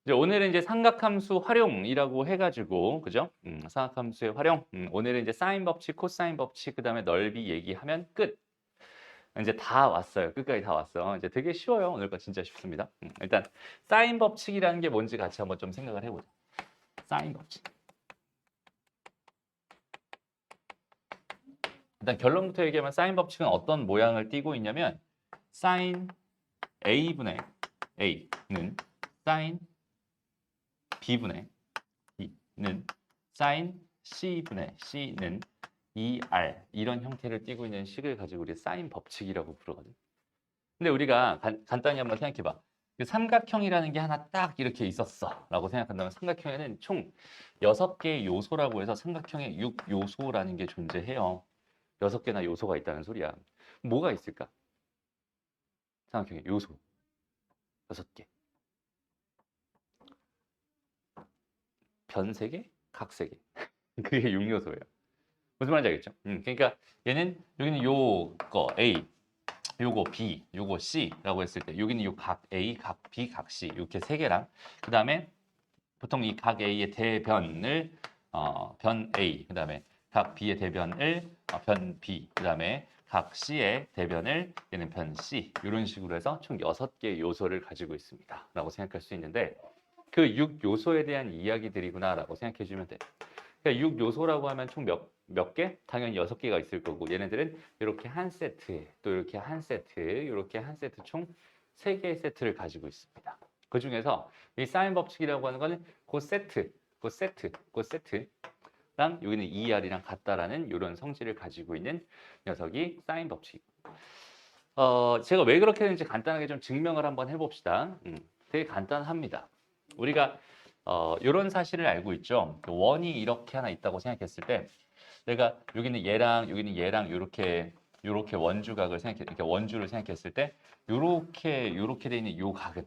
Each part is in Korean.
이제 오늘은 이제 삼각함수 활용이라고 해가지고, 그죠? 삼각함수의 활용. 오늘은 이제 사인 법칙, 코사인 법칙, 그 다음에 넓이 얘기하면 끝. 이제 다 왔어요. 끝까지 다 왔어. 이제 되게 쉬워요. 오늘 거 진짜 쉽습니다. 일단 사인 법칙이라는 게 뭔지 같이 한번 좀 생각을 해보자. 사인 법칙. 일단 결론부터 얘기하면 사인 법칙은 어떤 모양을 띠고 있냐면 사인 A분의 A는 사인 B분의 B는 사인 C분의 C는 2R 이런 형태를 띠고 있는 식을 가지고 우리 사인 법칙이라고 부르거든. 근데 우리가 간단히 한번 생각해봐. 그 삼각형이라는 게 하나 딱 이렇게 있었어 라고 생각한다면 삼각형에는 총 6개의 요소라고 해서 삼각형에 6요소라는 게 존재해요. 6개나 요소가 있다는 소리야. 뭐가 있을까? 삼각형에 요소 6개. 변 3개, 각 3개. 그게 6요소예요. 무슨 말인지 알겠죠? 그러니까 얘는 여기는 요거 A, 요거 B, 요거 C라고 했을 때 여기는 요 각 A, 각 B, 각 C 이렇게 3개랑 그 다음에 보통 이 각 A의 대변을 변 A, 그 다음에 각 B의 대변을 변 B, 그 다음에 각 C의 대변을 얘는 변 C 이런 식으로 해서 총 6개의 요소를 가지고 있습니다 라고 생각할 수 있는데 그 6요소에 대한 이야기들이구나 라고 생각해 주면 돼. 그러니까 6요소라고 하면 총 몇 개? 당연히 6개가 있을 거고 얘네들은 이렇게 한 세트, 또 이렇게 한 세트, 이렇게 한 세트 총 3개의 세트를 가지고 있습니다. 그 중에서 이 사인 법칙이라고 하는 거는 그 세트, 그 세트, 그 세트랑 여기는 2R이랑 같다라는 이런 성질을 가지고 있는 녀석이 사인 법칙. 제가 왜 그렇게 되는지 간단하게 좀 증명을 한번 해봅시다. 되게 간단합니다. 우리가 이런 사실을 알고 있죠. 원이 이렇게 하나 있다고 생각했을 때 내가 여기는 얘랑 요렇게 원주각을 생각해 이렇게 원주를 생각했을 때 요렇게 돼 있는 요 각은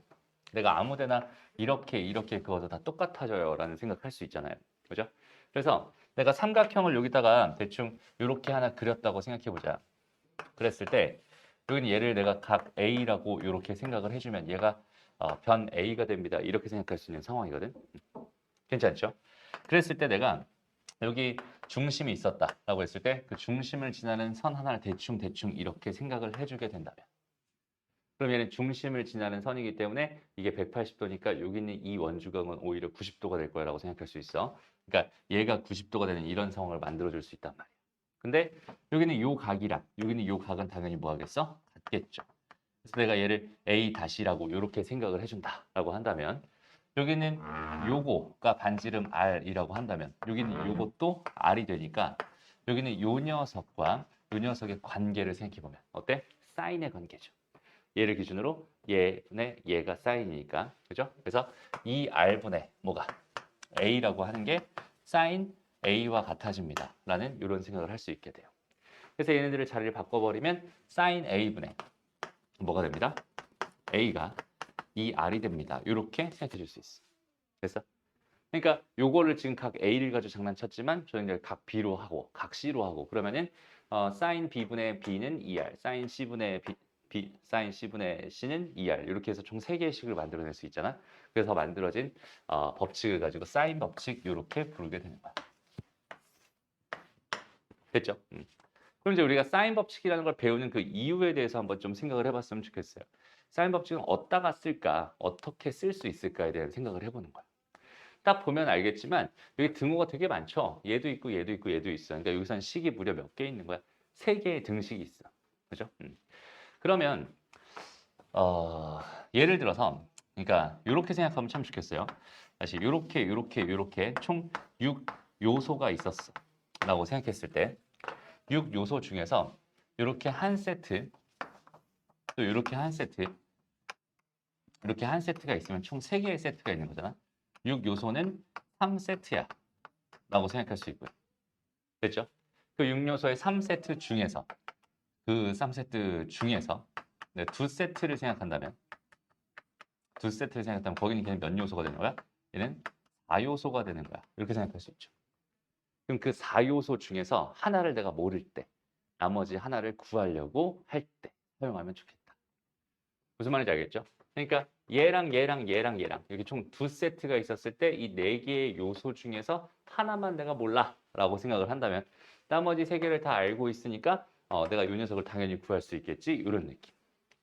내가 아무데나 이렇게 그어도 다 똑같아져요라는 생각할 수 있잖아요. 그죠? 그래서 내가 삼각형을 여기다가 대충 요렇게 하나 그렸다고 생각해 보자. 그랬을 때 여기는 얘를 내가 각 A라고 이렇게 생각을 해주면 얘가 변 A가 됩니다. 이렇게 생각할 수 있는 상황이거든. 괜찮죠? 그랬을 때 내가 여기 중심이 있었다라고 했을 때 그 중심을 지나는 선 하나를 대충 이렇게 생각을 해주게 된다면 그럼 얘는 중심을 지나는 선이기 때문에 이게 180도니까 여기 있는 이 원주각은 오히려 90도가 될 거라고 생각할 수 있어. 그러니까 얘가 90도가 되는 이런 상황을 만들어줄 수 있단 말이야. 근데 여기는 요 각이랑 여기는 요 각은 당연히 뭐 하겠어? 같겠죠. 그래서 내가 얘를 A 다시라고 이렇게 생각을 해준다라고 한다면 여기는 요거가 반지름 R이라고 한다면 여기는 요것도 R이 되니까 여기는 요 녀석과 요 녀석의 관계를 생각해보면 어때? 사인의 관계죠. 얘를 기준으로 얘가 사인이니까 그죠? 그래서 이 R분의 뭐가? A라고 하는 게 사인 A와 같아집니다 라는 이런 생각을 할 수 있게 돼요. 그래서 얘네들을 자리를 바꿔버리면 사인 A분의 뭐가 됩니다? A가 2R이 됩니다. 이렇게 생각해 줄 수 있어. 그래서 그러니까 요거를 지금 각 A를 가지고 장난쳤지만 저희는 각 B로 하고 각 C로 하고 그러면은 사인 B분의 B는 2R, 사인 C분의 사인 C분의 C는 2R 이렇게 해서 총 3개씩을 만들어낼 수 있잖아. 그래서 만들어진 법칙을 가지고 사인 법칙 이렇게 부르게 되는 거야. 됐죠? 그럼 이제 우리가 사인 법칙이라는 걸 배우는 그 이유에 대해서 한번 좀 생각을 해봤으면 좋겠어요. 사인 법칙은 어디다가 쓸까? 어떻게 쓸 수 있을까에 대한 생각을 해보는 거야. 딱 보면 알겠지만 여기 등호가 되게 많죠. 얘도 있고 얘도 있고 얘도 있어. 그러니까 여기서는 식이 무려 몇 개 있는 거야? 3개의 등식이 있어. 그죠? 그러면 예를 들어서 그러니까 이렇게 생각하면 참 좋겠어요. 다시 이렇게 총 6요소가 있었어. 라고 생각했을 때 6요소 중에서 이렇게 한 세트 또 이렇게 한 세트 이렇게 한 세트가 있으면 총 3개의 세트가 있는 거잖아. 6요소는 3세트야. 라고 생각할 수 있고요. 됐죠? 그 6요소의 3세트 중에서 그 3세트 중에서 네, 2세트를 생각한다면 거기는 걔는 몇 요소가 되는 거야? 얘는 4요소가 되는 거야. 이렇게 생각할 수 있죠. 그럼 그 4요소 중에서 하나를 내가 모를 때 나머지 하나를 구하려고 할 때 사용하면 좋겠다. 무슨 말인지 알겠죠? 그러니까 얘랑 이렇게 총 두 세트가 있었을 때 이 네 개의 요소 중에서 하나만 내가 몰라라고 생각을 한다면 나머지 세 개를 다 알고 있으니까 내가 이 녀석을 당연히 구할 수 있겠지 이런 느낌.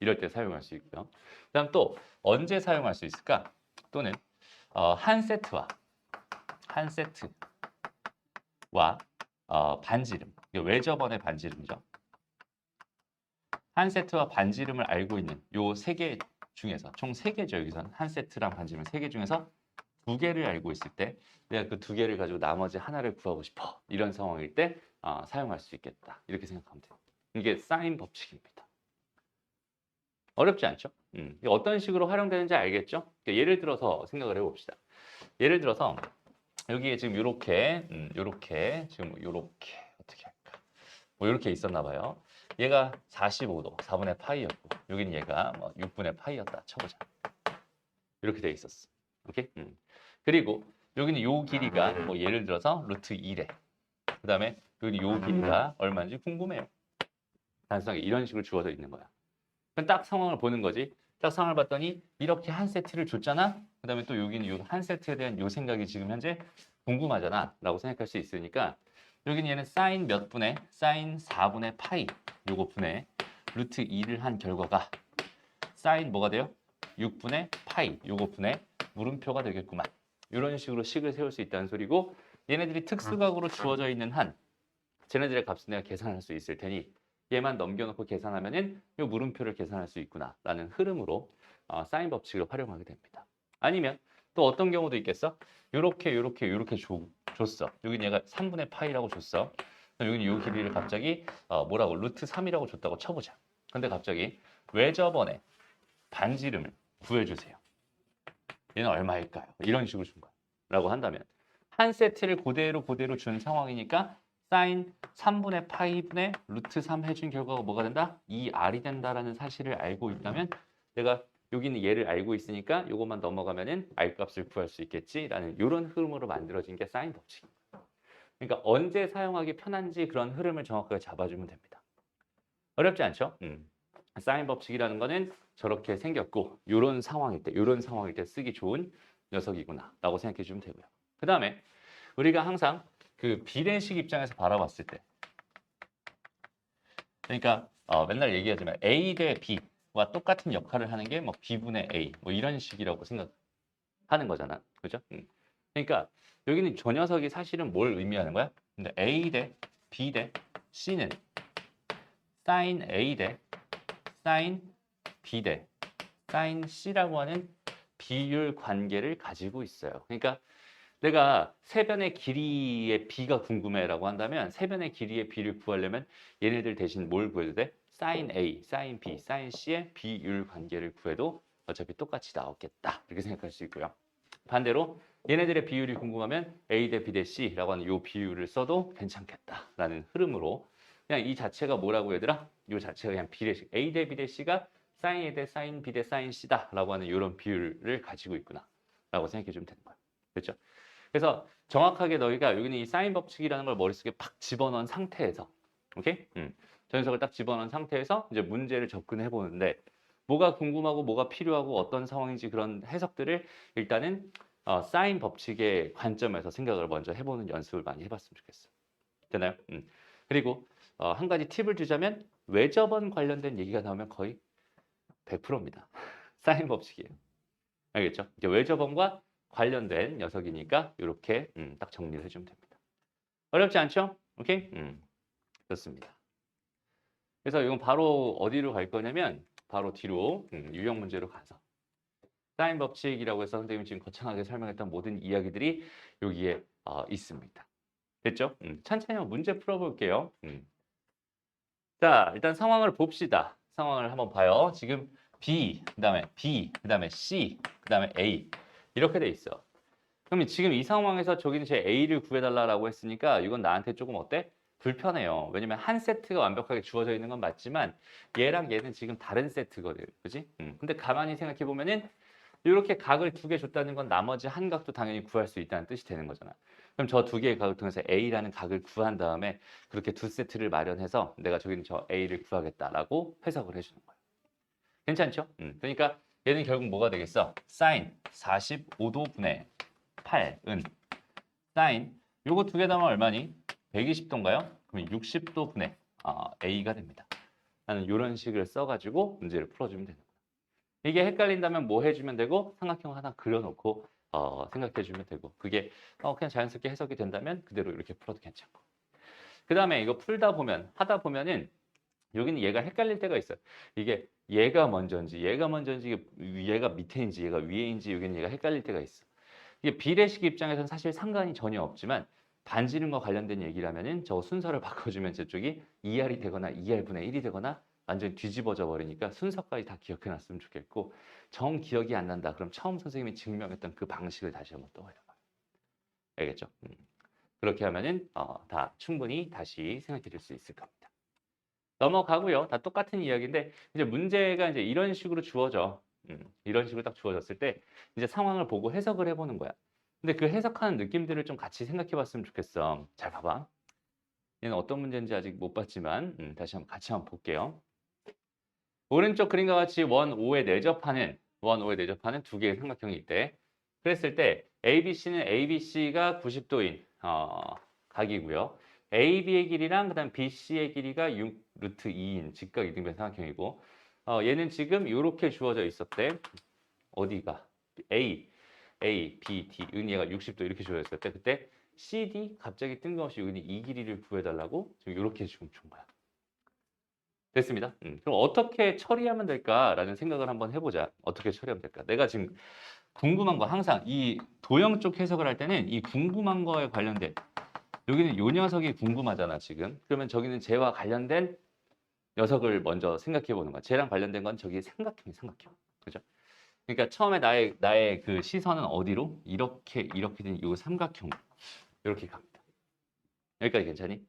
이럴 때 사용할 수 있고요. 그다음 또 언제 사용할 수 있을까? 또는 한 세트와 반지름, 외접원의 반지름이죠. 한 세트와 반지름을 알고 있는 요 세 개 중에서 총 세 개죠. 여기서는 한 세트랑 반지름 세 개 중에서 두 개를 알고 있을 때 내가 그 두 개를 가지고 나머지 하나를 구하고 싶어. 이런 상황일 때 사용할 수 있겠다. 이렇게 생각하면 돼요. 이게 사인 법칙입니다. 어렵지 않죠? 이게 어떤 식으로 활용되는지 알겠죠? 예를 들어서 생각을 해봅시다. 예를 들어서 여기에 지금 요렇게 지금 요렇게 어떻게 할까? 뭐 이렇게 있었나 봐요. 얘가 45도, 4분의 파이였고 여기는 얘가 뭐 6분의 파이였다 쳐보자. 이렇게 돼 있었어. 오케이? 그리고 여기는 요 길이가 뭐 예를 들어서 루트 2래. 그 다음에 여기 요 길이가 얼마인지 궁금해요. 단순하게 이런 식으로 주어져 있는 거야. 그럼 딱 상황을 보는 거지. 딱 상황을 봤더니 이렇게 한 세트를 줬잖아. 그 다음에 또 여기는 요 한 세트에 대한 요 생각이 지금 현재 궁금하잖아. 라고 생각할 수 있으니까 여기는 얘는 사인 몇 분의 사인 4분의 파이 요거 분의 루트 2를 한 결과가 사인 뭐가 돼요? 6분의 파이 요거 분의 물음표가 되겠구만. 이런 식으로 식을 세울 수 있다는 소리고 얘네들이 특수각으로 주어져 있는 한 쟤네들의 값은 내가 계산할 수 있을 테니 얘만 넘겨놓고 계산하면은 이 물음표를 계산할 수 있구나라는 흐름으로 사인 법칙을 활용하게 됩니다. 아니면 또 어떤 경우도 있겠어? 요렇게 줬어. 여긴 얘가 3분의 파이라고 줬어. 여기는 요 길이를 갑자기 뭐라고 루트 3이라고 줬다고 쳐보자. 근데 갑자기 외접원의 반지름을 구해주세요. 얘는 얼마일까요? 이런 식으로 준 거야. 라고 한다면 한 세트를 그대로 준 상황이니까 사인 3분의 파이분의 루트 3 해준 결과가 뭐가 된다? 2R이 된다라는 사실을 알고 있다면 내가 여기는 얘를 알고 있으니까 이것만 넘어가면은 R 값을 구할 수 있겠지라는 이런 흐름으로 만들어진 게 사인 법칙입니다. 그러니까 언제 사용하기 편한지 그런 흐름을 정확하게 잡아주면 됩니다. 어렵지 않죠? 사인 법칙이라는 거는 저렇게 생겼고 이런 상황일 때 쓰기 좋은 녀석이구나 라고 생각해 주면 되고요. 그 다음에 우리가 항상 그 비례식 입장에서 바라봤을 때 그러니까 맨날 얘기하지만 A 대 B와 똑같은 역할을 하는 게 뭐 B분의 A 뭐 이런 식이라고 생각하는 거잖아. 그죠? 그러니까 여기는 저 녀석이 사실은 뭘 의미하는 거야? 근데 A 대 B 대 C는 사인 A 대 사인 B 대 사인 C라고 하는 비율 관계를 가지고 있어요. 그러니까 내가 세변의 길이의 B가 궁금해라고 한다면 세변의 길이의 B를 구하려면 얘네들 대신 뭘 구해도 돼? 사인 A, 사인 B, 사인 C의 비율 관계를 구해도 어차피 똑같이 나오겠다. 이렇게 생각할 수 있고요. 반대로 얘네들의 비율이 궁금하면 A 대 B 대 C라고 하는 이 비율을 써도 괜찮겠다라는 흐름으로 그냥 이 자체가 뭐라고 얘들아? 이 자체가 그냥 비례식 A 대 B 대 C가 사인 A 대 사인 B 대 사인 C다라고 하는 이런 비율을 가지고 있구나라고 생각해 주면 되는 거야. 그렇죠? 그래서 정확하게 너희가 여기는 이 사인 법칙이라는 걸 머릿속에 팍 집어넣은 상태에서 오케이? 저 녀석을 딱 집어넣은 상태에서 이제 문제를 접근해 보는데 뭐가 궁금하고 뭐가 필요하고 어떤 상황인지 그런 해석들을 일단은 사인 법칙의 관점에서 생각을 먼저 해보는 연습을 많이 해봤으면 좋겠어. 되나요? 그리고 한 가지 팁을 주자면 외접원 관련된 얘기가 나오면 거의 100%입니다. 사인 법칙이에요. 알겠죠? 이제 외접원과 관련된 녀석이니까 이렇게 딱 정리를 해주면 됩니다. 어렵지 않죠? 오케이? 좋습니다. 그래서 이건 바로 어디로 갈 거냐면 바로 뒤로 유형 문제로 가서 사인 법칙이라고 해서 선생님이 지금 거창하게 설명했던 모든 이야기들이 여기에 있습니다. 됐죠? 천천히 한번 문제 풀어볼게요. 자, 일단 상황을 봅시다. 상황을 한번 봐요. 지금 B, 그 다음에 C, 그 다음에 A 이렇게 돼 있어. 그럼 지금 이 상황에서 저기는 제 A를 구해달라고 했으니까 이건 나한테 조금 어때? 불편해요. 왜냐면 한 세트가 완벽하게 주어져 있는 건 맞지만 얘랑 얘는 지금 다른 세트거든. 그지? 근데 가만히 생각해 보면은 이렇게 각을 두 개 줬다는 건 나머지 한 각도 당연히 구할 수 있다는 뜻이 되는 거잖아. 그럼 저 두 개의 각을 통해서 A라는 각을 구한 다음에 그렇게 두 세트를 마련해서 내가 저기는 저 A를 구하겠다라고 해석을 해주는 거예요. 괜찮죠? 그러니까 얘는 결국 뭐가 되겠어? 사인 45도분의 8은 사인 요거 두 개 더하면 얼마니? 120도인가요? 그럼 60도분의 A가 됩니다. 나는 이런 식을 써가지고 문제를 풀어주면 되는 거야. 이게 헷갈린다면 뭐 해주면 되고 삼각형 하나 그려놓고 생각해주면 되고 그게 그냥 자연스럽게 해석이 된다면 그대로 이렇게 풀어도 괜찮고 그 다음에 이거 풀다 보면 하다 보면은 여기는 얘가 헷갈릴 때가 있어요. 이게 얘가 먼저인지 얘가 밑에인지 얘가 위에인지 여기는 얘가 헷갈릴 때가 있어. 이게 비례식 입장에서는 사실 상관이 전혀 없지만 반지름과 관련된 얘기라면은 저 순서를 바꿔주면 저쪽이 2R이 되거나 2R분의 1이 되거나 완전히 뒤집어져 버리니까 순서까지 다 기억해 놨으면 좋겠고 정 기억이 안 난다. 그럼 처음 선생님이 증명했던 그 방식을 다시 한번 떠올려봐요. 알겠죠? 그렇게 하면은 다 충분히 다시 생각해 줄 수 있을 겁니다. 넘어가고요. 다 똑같은 이야기인데 이제 문제가 이제 이런 식으로 주어져. 이런 식으로 딱 주어졌을 때 이제 상황을 보고 해석을 해보는 거야. 근데 그 해석하는 느낌들을 좀 같이 생각해 봤으면 좋겠어. 잘 봐봐. 얘는 어떤 문제인지 아직 못 봤지만 다시 한번 같이 한번 볼게요. 오른쪽 그림과 같이 원 5에 내접하는 두 개의 삼각형이 있대. 그랬을 때 ABC는 ABC가 90도인 각이고요. AB의 길이랑 그다음 BC의 길이가 6루트 2인 직각 이등변 삼각형이고 얘는 지금 이렇게 주어져 있었대. 어디가? A, B, D 은 얘가 60도 이렇게 주어져 있었대. 그때 CD 갑자기 뜬금없이 여기 이 길이를 구해달라고 지금 이렇게 지금 준 거야. 됐습니다. 그럼 어떻게 처리하면 될까라는 생각을 한번 해보자. 어떻게 처리하면 될까? 내가 지금 궁금한 거 항상 이 도형 쪽 해석을 할 때는 이 궁금한 거에 관련된 여기는 요 녀석이 궁금하잖아 지금. 그러면 저기는 쟤와 관련된 녀석을 먼저 생각해 보는 거야. 쟤랑 관련된 건 저기 삼각형. 그죠? 그러니까 처음에 나의 그 시선은 어디로? 이렇게 된 요 삼각형 이렇게 갑니다. 여기까지 괜찮니?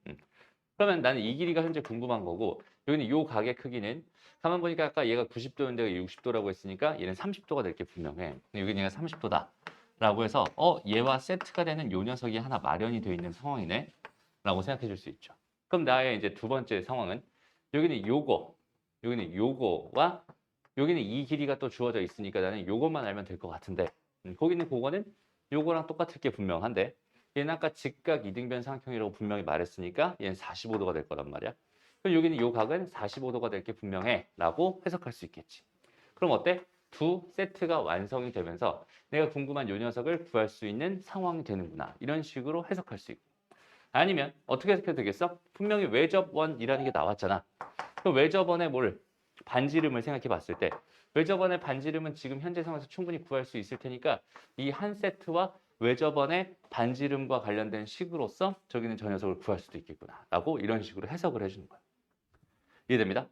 그러면 나는 이 길이가 현재 궁금한 거고 여기는 요 각의 크기는 가만 보니까 아까 얘가 90도인데 60도라고 했으니까 얘는 30도가 될 게 분명해. 여기는 얘가 30도다. 라고 해서 얘와 세트가 되는 요 녀석이 하나 마련이 되어 있는 상황이네. 라고 생각해 줄 수 있죠. 그럼 나의 이제 두 번째 상황은 여기는 요거와 여기는 이 길이가 또 주어져 있으니까 나는 요것만 알면 될 것 같은데 거기는 그거는 요거랑 똑같을 게 분명한데 얘는 아까 직각 이등변 삼각형이라고 분명히 말했으니까 얘는 45도가 될 거란 말이야. 그럼 여기는 요 각은 45도가 될 게 분명해 라고 해석할 수 있겠지. 그럼 어때? 두 세트가 완성이 되면서 내가 궁금한 요 녀석을 구할 수 있는 상황이 되는구나. 이런 식으로 해석할 수 있고. 아니면 어떻게 해석해도 되겠어? 분명히 외접원이라는 게 나왔잖아. 그럼 외접원의 반지름을 생각해 봤을 때 외접원의 반지름은 지금 현재 상황에서 충분히 구할 수 있을 테니까 이 한 세트와 외접원의 반지름과 관련된 식으로서 저기는 저 녀석을 구할 수도 있겠구나 라고 이런 식으로 해석을 해주는 거야. 이해됩니다?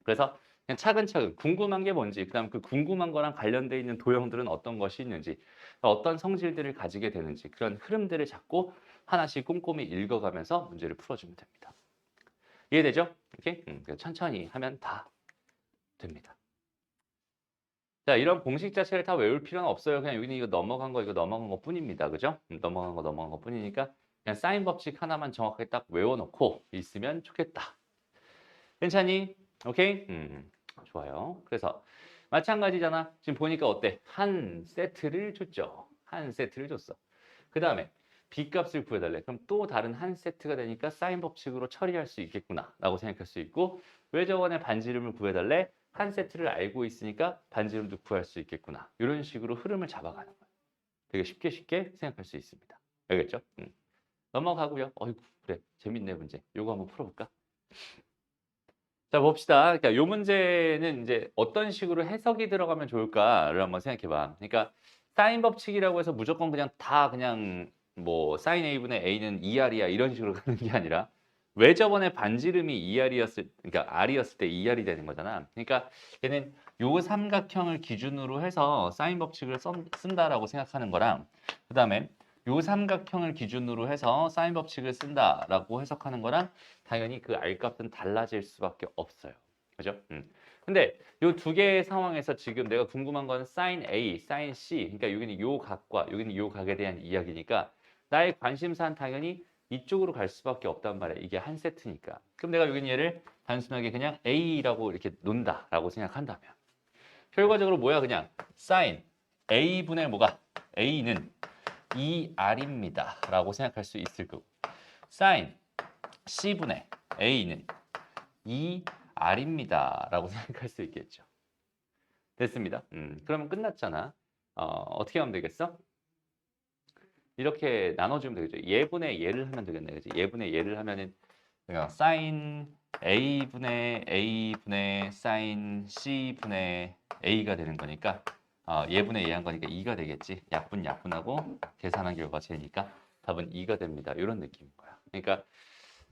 그래서 그냥 차근차근 궁금한 게 뭔지 그다음 그 궁금한 거랑 관련돼 있는 도형들은 어떤 것이 있는지 어떤 성질들을 가지게 되는지 그런 흐름들을 잡고 하나씩 꼼꼼히 읽어가면서 문제를 풀어주면 됩니다. 이해되죠? 이렇게 천천히 하면 다 됩니다. 자, 이런 공식 자체를 다 외울 필요는 없어요. 그냥 여기는 이거 넘어간 거 뿐입니다. 그죠? 넘어간 거 뿐이니까 그냥 사인 법칙 하나만 정확하게 딱 외워놓고 있으면 좋겠다. 괜찮니? 오케이? 좋아요. 그래서 마찬가지잖아. 지금 보니까 어때? 한 세트를 줬죠. 한 세트를 줬어. 그 다음에 B값을 구해달래. 그럼 또 다른 한 세트가 되니까 사인 법칙으로 처리할 수 있겠구나 라고 생각할 수 있고 외접원의 반지름을 구해달래. 한 세트를 알고 있으니까 반지름도 구할 수 있겠구나. 이런 식으로 흐름을 잡아가는 거예요. 되게 쉽게 생각할 수 있습니다. 알겠죠? 넘어가고요. 어이구 그래 재밌네 문제. 요거 한번 풀어볼까? 자 봅시다. 그러니까 요 문제는 이제 어떤 식으로 해석이 들어가면 좋을까를 한번 생각해봐. 그러니까 사인 법칙이라고 해서 무조건 그냥 뭐 사인 A분의 A는 2R이야 이런 식으로 가는 게 아니라 외접원의 반지름이 2R이었을 그러니까 R이었을 때 2R이 되는 거잖아. 그러니까 얘는 요 삼각형을 기준으로 해서 사인 법칙을 쓴다라고 생각하는 거랑 그다음에 요 삼각형을 기준으로 해서 사인 법칙을 쓴다라고 해석하는 거랑 당연히 그 R값은 달라질 수밖에 없어요. 그죠? 근데 요 두 개의 상황에서 지금 내가 궁금한 건 sin A, sin C 그러니까 여기는 요 각과 여기는 요 각에 대한 이야기니까 나의 관심사는 당연히 이쪽으로 갈 수밖에 없단 말이야. 이게 한 세트니까. 그럼 내가 여기는 얘를 단순하게 그냥 A라고 이렇게 놓는다라고 생각한다면 결과적으로 뭐야 그냥 사인 A분의 뭐가 A는 2R입니다 라고 생각할 수 있을 거고 사인 C분의 A는 2R입니다 라고 생각할 수 있겠죠. 됐습니다. 그러면 끝났잖아. 어떻게 하면 되겠어? 이렇게 나눠주면 되겠죠. 예분의 예를 하면 되겠네. 그치? 예분의 예를 하면은 그냥 사인 A분의 사인 C분의 A가 되는 거니까 예분의 예 한 거니까 2가 되겠지. 약분하고 계산한 결과 J니까 답은 2가 됩니다. 이런 느낌인 거야. 그러니까